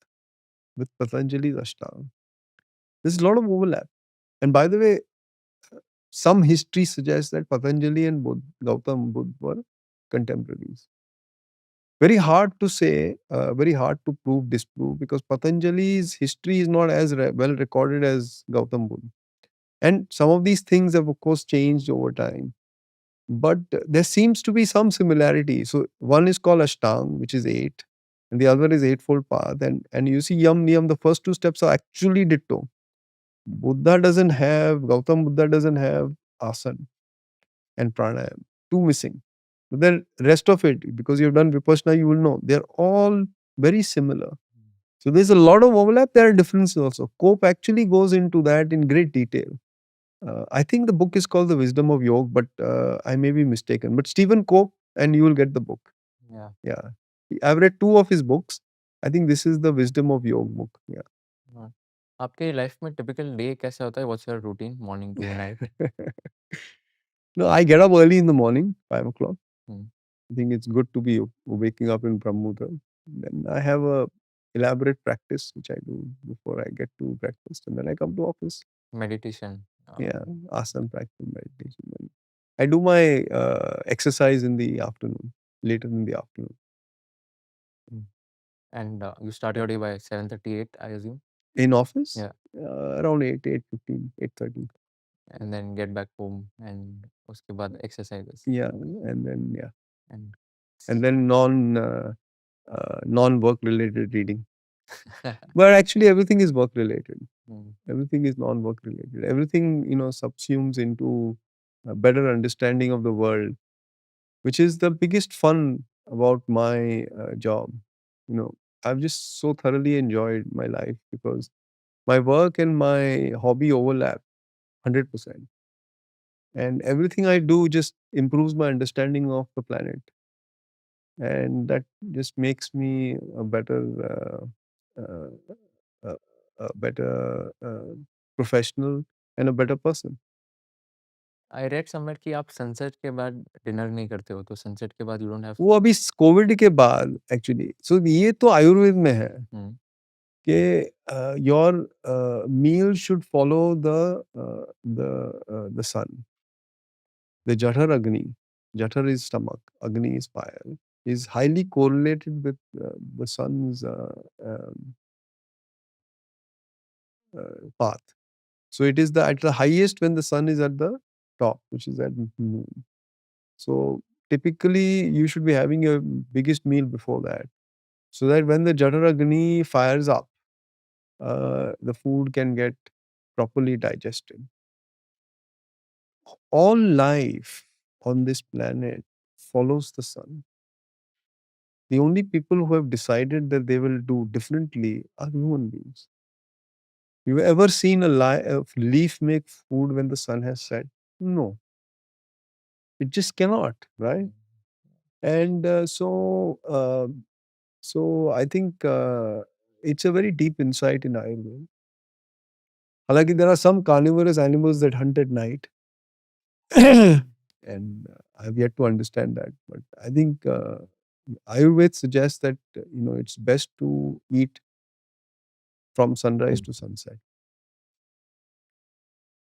with Patanjali's Ashtanga. There's a lot of overlap. And by the way, some history suggests that Patanjali and Gautam Buddha were contemporaries. Very hard to say, very hard to prove, disprove, because Patanjali's history is not as well recorded as Gautam Buddha. And some of these things have, of course, changed over time. But there seems to be some similarity. So one is called Ashtang, which is 8, and the other is Eightfold Path. And you see Yam Niyam, the first 2 steps are actually ditto. Gautam Buddha doesn't have asana and pranayam. 2 missing. But then rest of it, because you've done Vipassana, you will know they're all very similar. So there's a lot of overlap. There are differences also. Cope actually goes into that in great detail. I think the book is called The Wisdom of Yoga, but I may be mistaken. But Stephen Cope, and you will get the book. Yeah. Yeah. I've read 2 of his books. I think this is The Wisdom of Yoga book. Yeah. हाँ। आपके life में typical day कैसा होता है? What's your routine morning to night? No, I get up early in the morning, 5 o'clock. Hmm. I think it's good to be waking up in Brahmutra. Then I have a elaborate practice which I do before I get to breakfast, and then I come to office. Meditation. Yeah, asana practice, meditation. And I do my exercise in the afternoon, later in the afternoon. And you start your day by 7:38 I assume, In office, Yeah. around 8, 8:15, 8:30. And then get back home and उसके बाद exercises Yeah, and then and and then non-work related reading. But actually, everything is work related. Everything is non-work related. Everything, subsumes into a better understanding of the world, which is the biggest fun about my job. I've just so thoroughly enjoyed my life because my work and my hobby overlap 100%. And everything I do just improves my understanding of the planet. And that just makes me a better uh, uh, professional and a better person. I read somewhere कि आप sunset के बाद dinner नहीं करते हो, तो sunset के बाद यू डोंट हैव। वो अभी कोविड के बाद एक्चुअली, सो ये तो आयुर्वेद में है कि your meal should follow the sun. The Jathar Agni, Jathar is stomach, Agni is fire, is highly correlated with the sun's path. So it is at the highest when the sun is at the top, which is at noon. So typically you should be having your biggest meal before that, so that when the Jathar Agni fires up, the food can get properly digested. All life on this planet follows the sun. The only people who have decided that they will do differently are human beings. You ever seen a leaf make food when the sun has set? No. It just cannot, right? And so I think it's a very deep insight in Ayurveda. Halaki, there are some carnivorous animals that hunt at night. And I've yet to understand that. But I think Ayurveda suggests that it's best to eat from sunrise to sunset.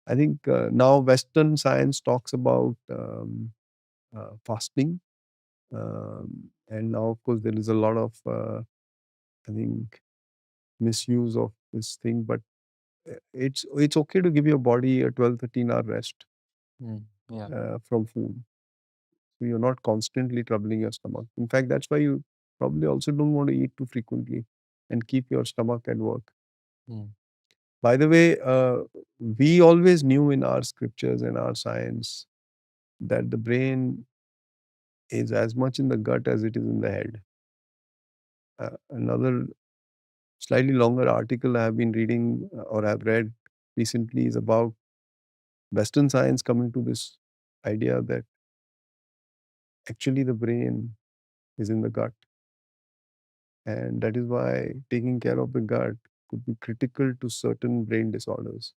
I think now Western science talks about fasting. And now, of course, there is a lot of, I think, misuse of this thing. But it's okay to give your body a 12-13 hour rest from food. So you're not constantly troubling your stomach. In fact, that's why you probably also don't want to eat too frequently and keep your stomach at work. By the way, we always knew in our scriptures and our science that the brain is as much in the gut as it is in the head. Another slightly longer article I have been reading or I've read recently is about Western science coming to this idea that actually the brain is in the gut. And that is why taking care of the gut could be critical to certain brain disorders.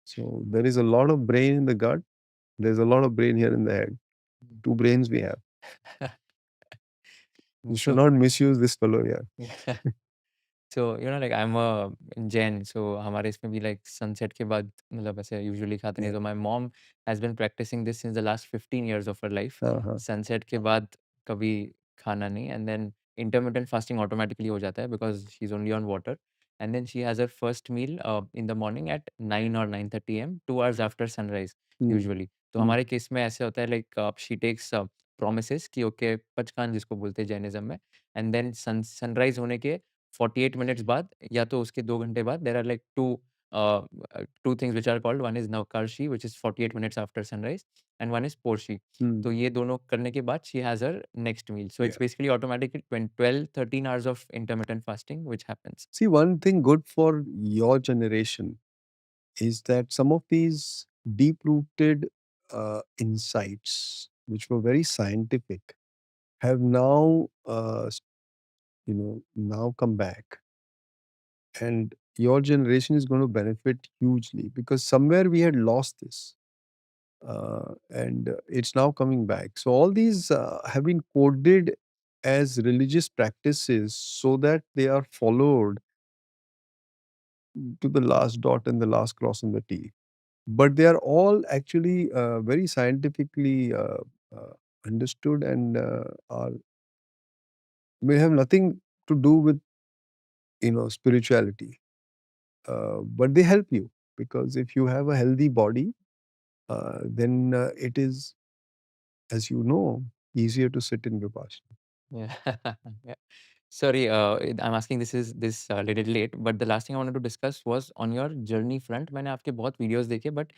So there is a lot of brain in the gut. There's a lot of brain here in the head. 2 brains we have. You should not misuse this fellow here. So like I'm a Jain, so हमारे इसमें भी like sunset के बाद मतलब ऐसे usually खाते नहीं. Yeah. So my mom has been practicing this since the last 15 years of her life. हाँ. Sunset के बाद कभी खाना नहीं, and then intermittent fasting automatically हो जाता है because she's only on water. And then she has her first meal in the morning at 9 or 9:30 a.m., 2 hours after sunrise Hmm. usually. तो Hmm. हमारे केस में ऐसे होता है like she takes promises कि okay पचकान जिसको बोलते हैं जैनिज्म में, and then sunrise होने के 48 मिनट्स बाद या तो उसके 2 घंटे बाद there are like 2 things which are called, one is Navkarshi which is 48 minutes after sunrise and one is Porshi. Hmm. तो ये दोनों करने के बाद she has her next meal. So Yeah. It's basically automatically 12-13 hours of intermittent fasting which happens. See, one thing good for your generation is that some of these deep-rooted insights, which were very scientific, have now, now come back, and your generation is going to benefit hugely because somewhere we had lost this, and it's now coming back. So all these have been coded as religious practices so that they are followed to the last dot and the last cross on the T. But they are all actually very scientifically uh, understood and are may have nothing to do with spirituality, but they help you because if you have a healthy body, then it is, as you know, easier to sit in vipassana. Yeah. Yeah. Sorry, I'm asking this little late, but the last thing I wanted to discuss was on your journey front. मैंने आपके बहुत videos देखे, but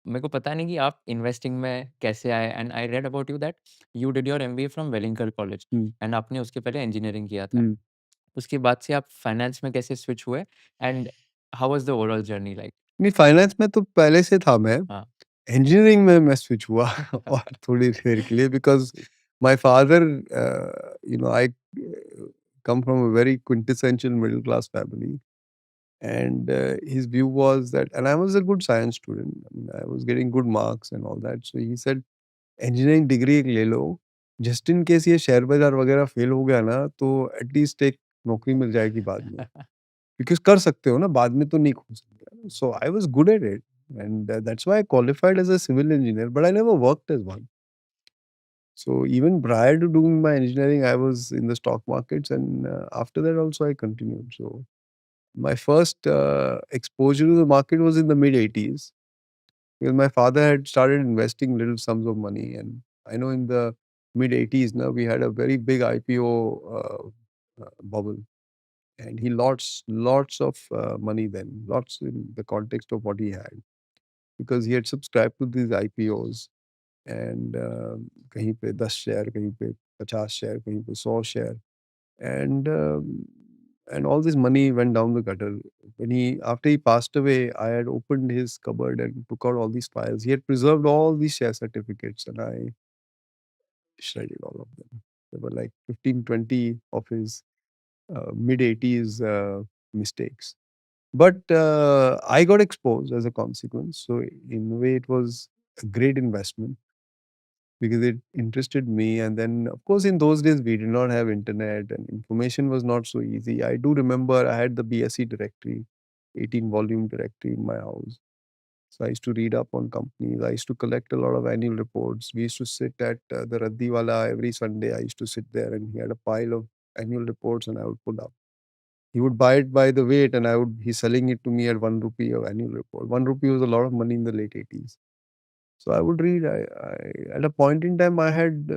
मेरे को पता नहीं कि आप इन्वेस्टिंग में कैसे आए. And I read about you that you did your MBA from Welingkar college Hmm. एंड आपने उसके पहले इंजीनियरिंग किया था. Hmm. उसके बाद से आप फाइनेंस में कैसे स्विच हुए, and how was the overall journey like? नहीं, फाइनेंस में तो पहले से था मैं. हाँ. इंजीनियरिंग में मैं स्विच हुआ और थोड़ी देर के लिए because my father, I come from a very quintessential middle class family, and his view was that, and I was a good science student. I mean, I was getting good marks and all that. So he said, engineering degree एक ले लो, just in case ये share बाजार वगैरह fail हो गया ना, तो at least एक नौकरी मिल जाएगी बाद में. Because कर सकते हो ना, बाद में तो नहीं खोल सकते. So I was good at it, and that's why I qualified as a civil engineer, but I never worked as one. So even prior to doing my engineering, I was in the stock markets, and after that also I continued. So my first exposure to the market was in the mid 80s because my father had started investing little sums of money, and I know in the mid 80s now we had a very big IPO bubble, and he lots of money then, lots in the context of what he had, because he had subscribed to these IPOs, and कहीं पे 10 share, कहीं पे 50 share, कहीं पे 100 share, and and all this money went down the gutter. When after he passed away, I had opened his cupboard and took out all these files. He had preserved all these share certificates, and I shredded all of them. There were like 15, 20 of his mid 80s mistakes. But I got exposed as a consequence. So in a way, it was a great investment because it interested me. And then, of course, in those days, we did not have internet and information was not so easy. I do remember I had the BSE directory, 18-volume directory in my house. So I used to read up on companies. I used to collect a lot of annual reports. We used to sit at the Raddiwala every Sunday. I used to sit there, and he had a pile of annual reports, and I would pull up. He would buy it by the weight, and he's selling it to me at 1 rupee of annual report. 1 rupee was a lot of money in the late 80s. So I would read. At a point in time, I had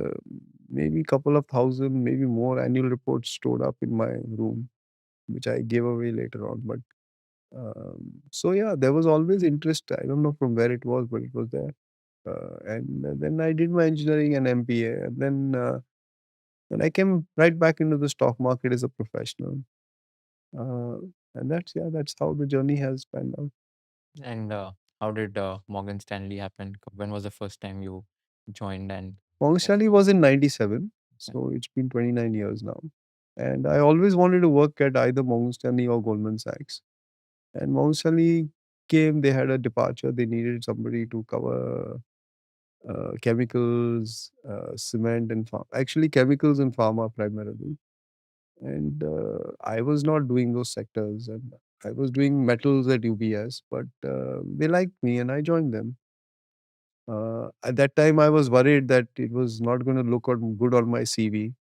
maybe a couple of thousand, maybe more annual reports stored up in my room, which I gave away later on. But so yeah, there was always interest. I don't know from where it was, but it was there. And then I did my engineering and MBA, and then I came right back into the stock market as a professional. Uh, and that's how the journey has panned out. And how did Morgan Stanley happen? When was the first time you joined? And Morgan Stanley was in '97, so it's been 29 years now. And I always wanted to work at either Morgan Stanley or Goldman Sachs. And Morgan Stanley came, they had a departure, they needed somebody to cover chemicals, cement, and farm. Actually, chemicals and pharma primarily. and I was not doing those sectors, and I was doing metals at UBS, but they liked me, and I joined them. At that time, I was worried that it was not going to look good on my CV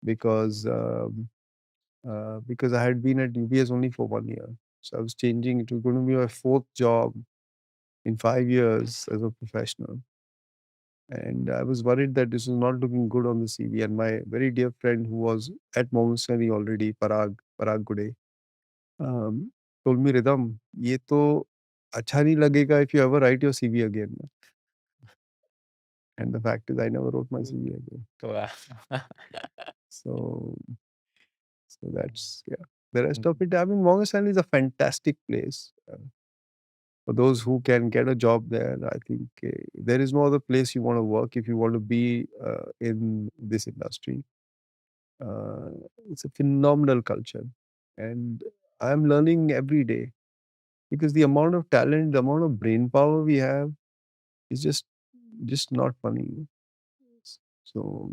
because I had been at UBS only for 1 year. So I was changing. It was going to be my fourth job in 5 years as a professional. And I was worried that this was not looking good on the CV. And my very dear friend who was at Morgan Stanley already, Parag Gude, um, told me, Ridham, ये तो अच्छा नहीं लगेगा if you ever write your CV again. And the fact is, I never wrote my CV again. Wow. So, so that's, yeah. The rest of it, I mean, Morgan Stanley is a fantastic place. For those who can get a job there, I think there is no other place you want to work if you want to be in this industry. Uh, it's a phenomenal culture, and I'm learning every day because the amount of talent, the amount of brain power we have is just not funny. So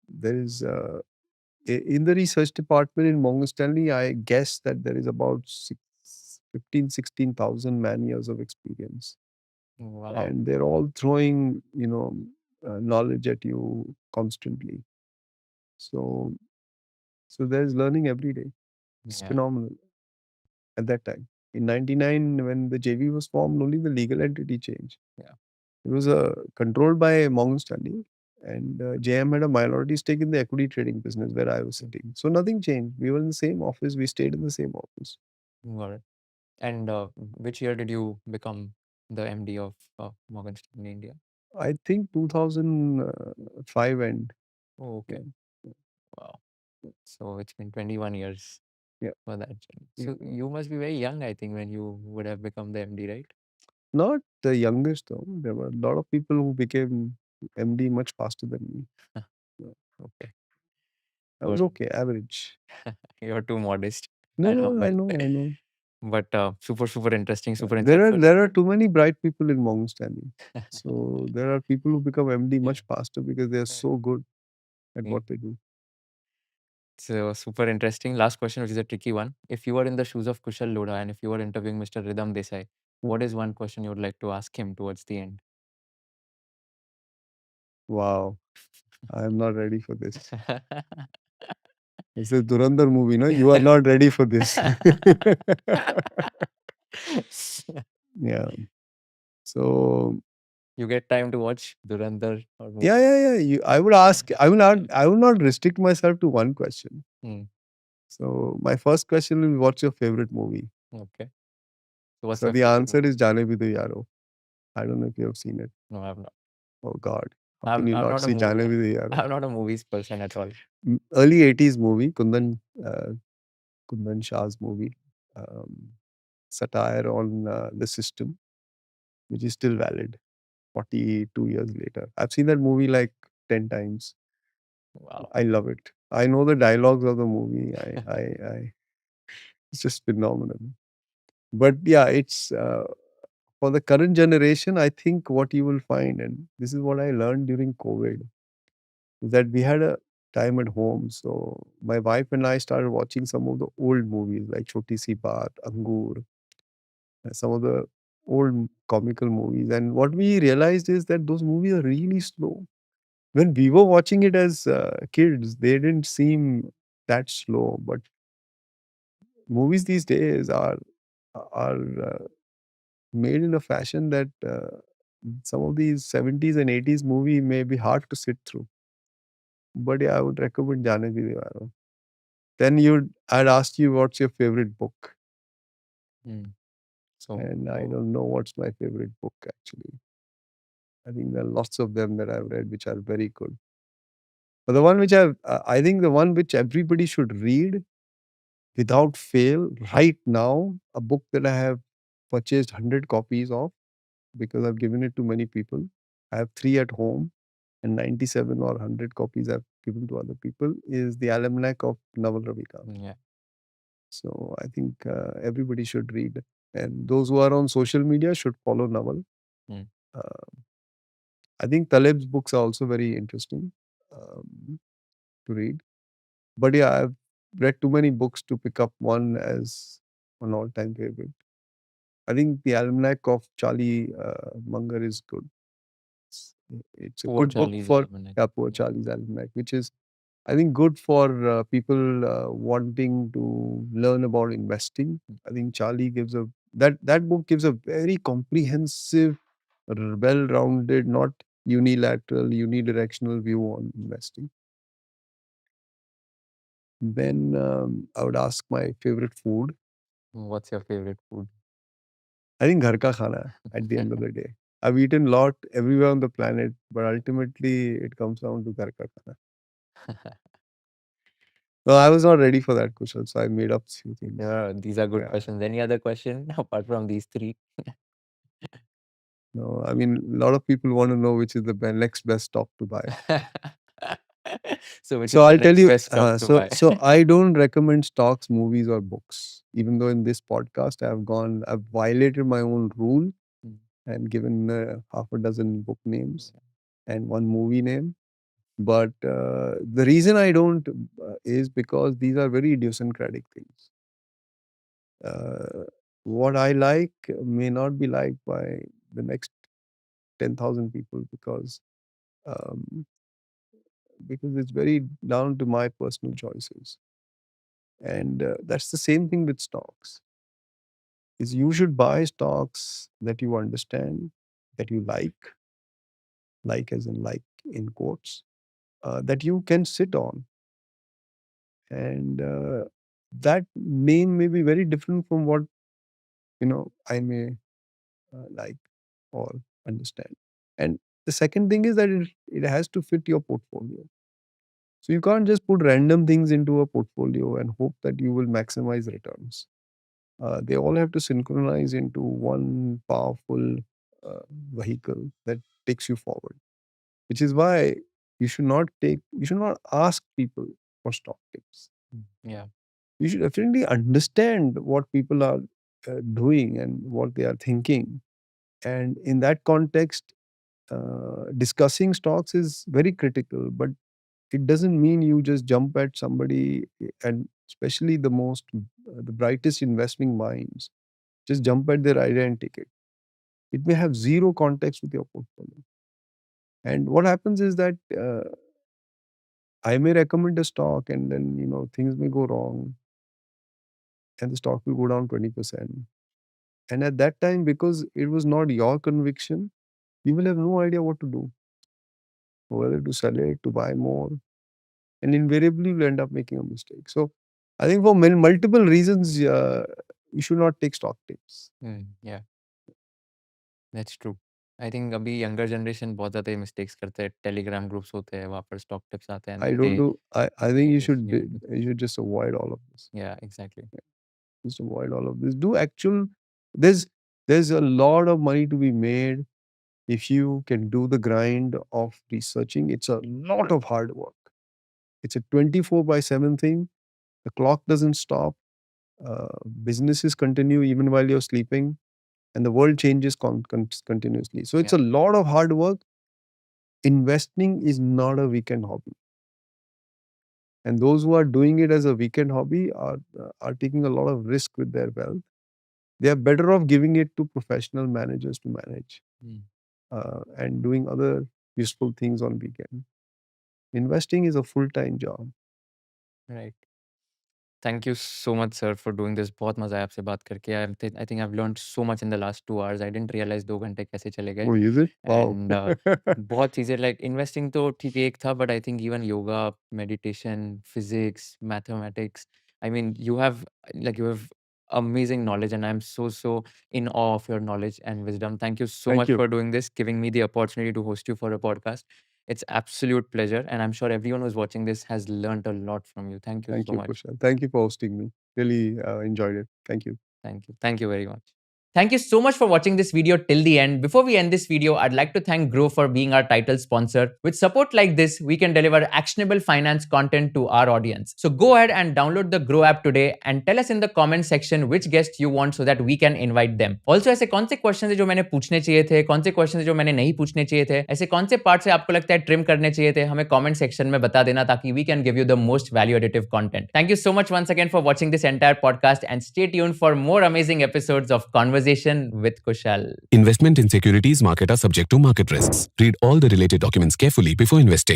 there is in the research department in Morgan Stanley, I guess that there is about 16,000 man years of experience. Wow. And they're all throwing, knowledge at you constantly. So, so there's learning every day. It's Yeah. phenomenal at that time. In 99, when the JV was formed, only the legal entity changed. Yeah. It was controlled by Morgan Stanley, and JM had a minority stake in the equity trading business where I was sitting. So nothing changed. We were in the same office. We stayed in the same office. Got it. And which year did you become the MD of Morgan Stanley India? I think 2005 end. Oh, okay. Yeah. Wow. So it's been 21 years Yeah. for that journey. Yeah. So you must be very young, I think, when you would have become the MD, right? Not the youngest though. There were a lot of people who became MD much faster than me. Yeah. Okay. I was Good. okay, average. You're too modest. No, I know, no, I know, I know. but super interesting, super There insightful. are too many bright people in Morgan Stanley. So there are people who become MD much faster because they are so good at Yeah. what they do. So super interesting. Last question, which is a tricky one. If you were in the shoes of Kushal Lodha and if you were interviewing Mr. Ridham Desai, what is one question you would like to ask him towards the end? Wow, I am not ready for this. This is Durandar movie, no? You are not ready for this. Yeah. So You get time to watch Durandar or movie? yeah. I would ask. I will not restrict myself to one question. Hmm. So my first question will be, what's your favorite movie? Okay. So what's So my the favorite answer movie? is Jaane Bhi Do Yaro. I don't know if you have seen it. No, I'm not. Oh God, how can you I'm not not a see Jaane Bhi Do Yaro? I'm not a movies person at all. Early 80s movie, Kundan Shah's movie, satire on the system, which is still valid 42 years later. I've seen that movie like 10 times. Wow. I love it. I know the dialogues of the movie. It's just phenomenal. But yeah, it's for the current generation, I think what you will find, and this is what I learned during COVID, is that we had a time at home. So my wife and I started watching some of the old movies like Choti Si Baat, Angur, some of the old comical movies. And what we realized is that those movies are really slow. When we were watching it as kids, they didn't seem that slow. But movies these days are made in a fashion that some of these 70s and 80s movie may be hard to sit through. But yeah, I would recommend Jaane Bhi Diwaro. Then I'd ask you what's your favorite book, Hmm. So and I don't know what's my favorite book actually. I think there are lots of them that I've read which are very good. But the one which I think the one which everybody should read without fail right now, a book that I have purchased 100 copies of because I've given it to many people. I have 3 at home and 97 or 100 copies I've given to other people, is The Almanac of Naval Ravikant. yeah. So I think everybody should read. And those who are on social media should follow Naval. Hmm. I think Taleb's books are also very interesting to read. But yeah, I've read too many books to pick up one as an all-time favorite. I think the Almanac of Charlie Munger is good. It's a Poor good book Charlie's for Almanac. Poor Charlie's Almanac, which is, I think, good for people wanting to learn about investing. I think Charlie gives that book gives a very comprehensive, well-rounded, not unilateral, unidirectional view on investing. Then I would ask my favorite food. What's your favorite food? I think ghar ka khana at the end of the day. I've eaten a lot everywhere on the planet, but ultimately it comes down to ghar ka khana. No, I was not ready for that question, so I made up few things. Yeah, these are good Yeah. questions. Any other question apart from these three? No, I mean, a lot of people want to know which is the next best stock to buy. So which So is the I'll tell next you, best stock to buy? so I don't recommend stocks, movies, or books. Even though in this podcast I've violated my own rule Mm. and given half a dozen book names and one movie name. But the reason I don't is because these are very idiosyncratic things. What I like may not be liked by the next 10,000 people um, because it's very down to my personal choices. And that's the same thing with stocks. Is you should buy stocks that you understand, that you like as in like in quotes, that you can sit on. And that name may be very different from what I may like or understand. And the second thing is that it has to fit your portfolio. So you can't just put random things into a portfolio and hope that you will maximize returns. They all have to synchronize into one powerful uh, vehicle that takes you forward. Which is why you should not ask people for stock tips. Yeah. You should definitely understand what people are doing and what they are thinking. And in that context, discussing stocks is very critical, but it doesn't mean you just jump at somebody, and especially the brightest investing minds, just jump at their idea and take it. It may have zero context with your portfolio. And what happens is that I may recommend a stock and then, things may go wrong and the stock will go down 20%. And at that time, because it was not your conviction, you will have no idea what to do, whether to sell it, to buy more. And invariably, you'll end up making a mistake. So I think for multiple reasons, you should not take stock tips. Yeah, that's true. I think अभी younger generation बहुत ज़्यादा mistakes करते हैं. Telegram groups होते हैं, वहाँ पर stock tips आते हैं. I Then don't they do. I think you should mislead people. you should just avoid all of this. Yeah, exactly. Just avoid all of this. Do actual. There's a lot of money to be made if you can do the grind of researching. It's a lot of hard work. It's a 24/7 thing. The clock doesn't stop. Businesses continue even while you're sleeping, and the world changes continuously. So it's Yeah. a lot of hard work. Investing is not a weekend hobby. And those who are doing it as a weekend hobby are taking a lot of risk with their wealth. They are better off giving it to professional managers to manage and doing other useful things on weekend. Investing is a full-time job. Right. Thank you so much, sir, for doing this. बहुत मजा आया आपसे बात करके. I think I've learned so much in the last 2 hours. I didn't realize 2 घंटे कैसे चले गए. Oh, is it? Wow. And बहुत चीज़ें like investing तो ठीक एक था, but I think even yoga, meditation, physics, mathematics. I mean, you have amazing knowledge, and I'm so in awe of your knowledge and wisdom. Thank you so Thank much you. for doing this, giving me the opportunity to host you for a podcast. It's absolute pleasure, and I'm sure everyone who's watching this has learned a lot from you. Thank you Thank so you, much. Kushal. Thank you for hosting me. Really enjoyed it. Thank you. Thank you. Thank you very much. Thank you so much for watching this video till the end. Before we end this video, I'd like to thank Grow for being our title sponsor. With support like this, we can deliver actionable finance content to our audience. So go ahead and download the Grow app today and tell us in the comment section which guest you want so that we can invite them. Also, ऐसे कौन से question है जो मैंने पूछने चाहिए थे, कौन से क्वेश्चन है जो मैंने नहीं पूछने चाहिए थे, ऐसे कौन से पार्ट से आपको लगता है ट्रिम करने चाहिए थे, हमें कमेंट सेक्शन में बता देना ताकि we can give you the most value additive content. Thank you so much once again for watching this entire podcast and stay tuned for more amazing episodes of Conversation with Kushal. Investment in securities market are subject to market risks. Read all the related documents carefully before investing.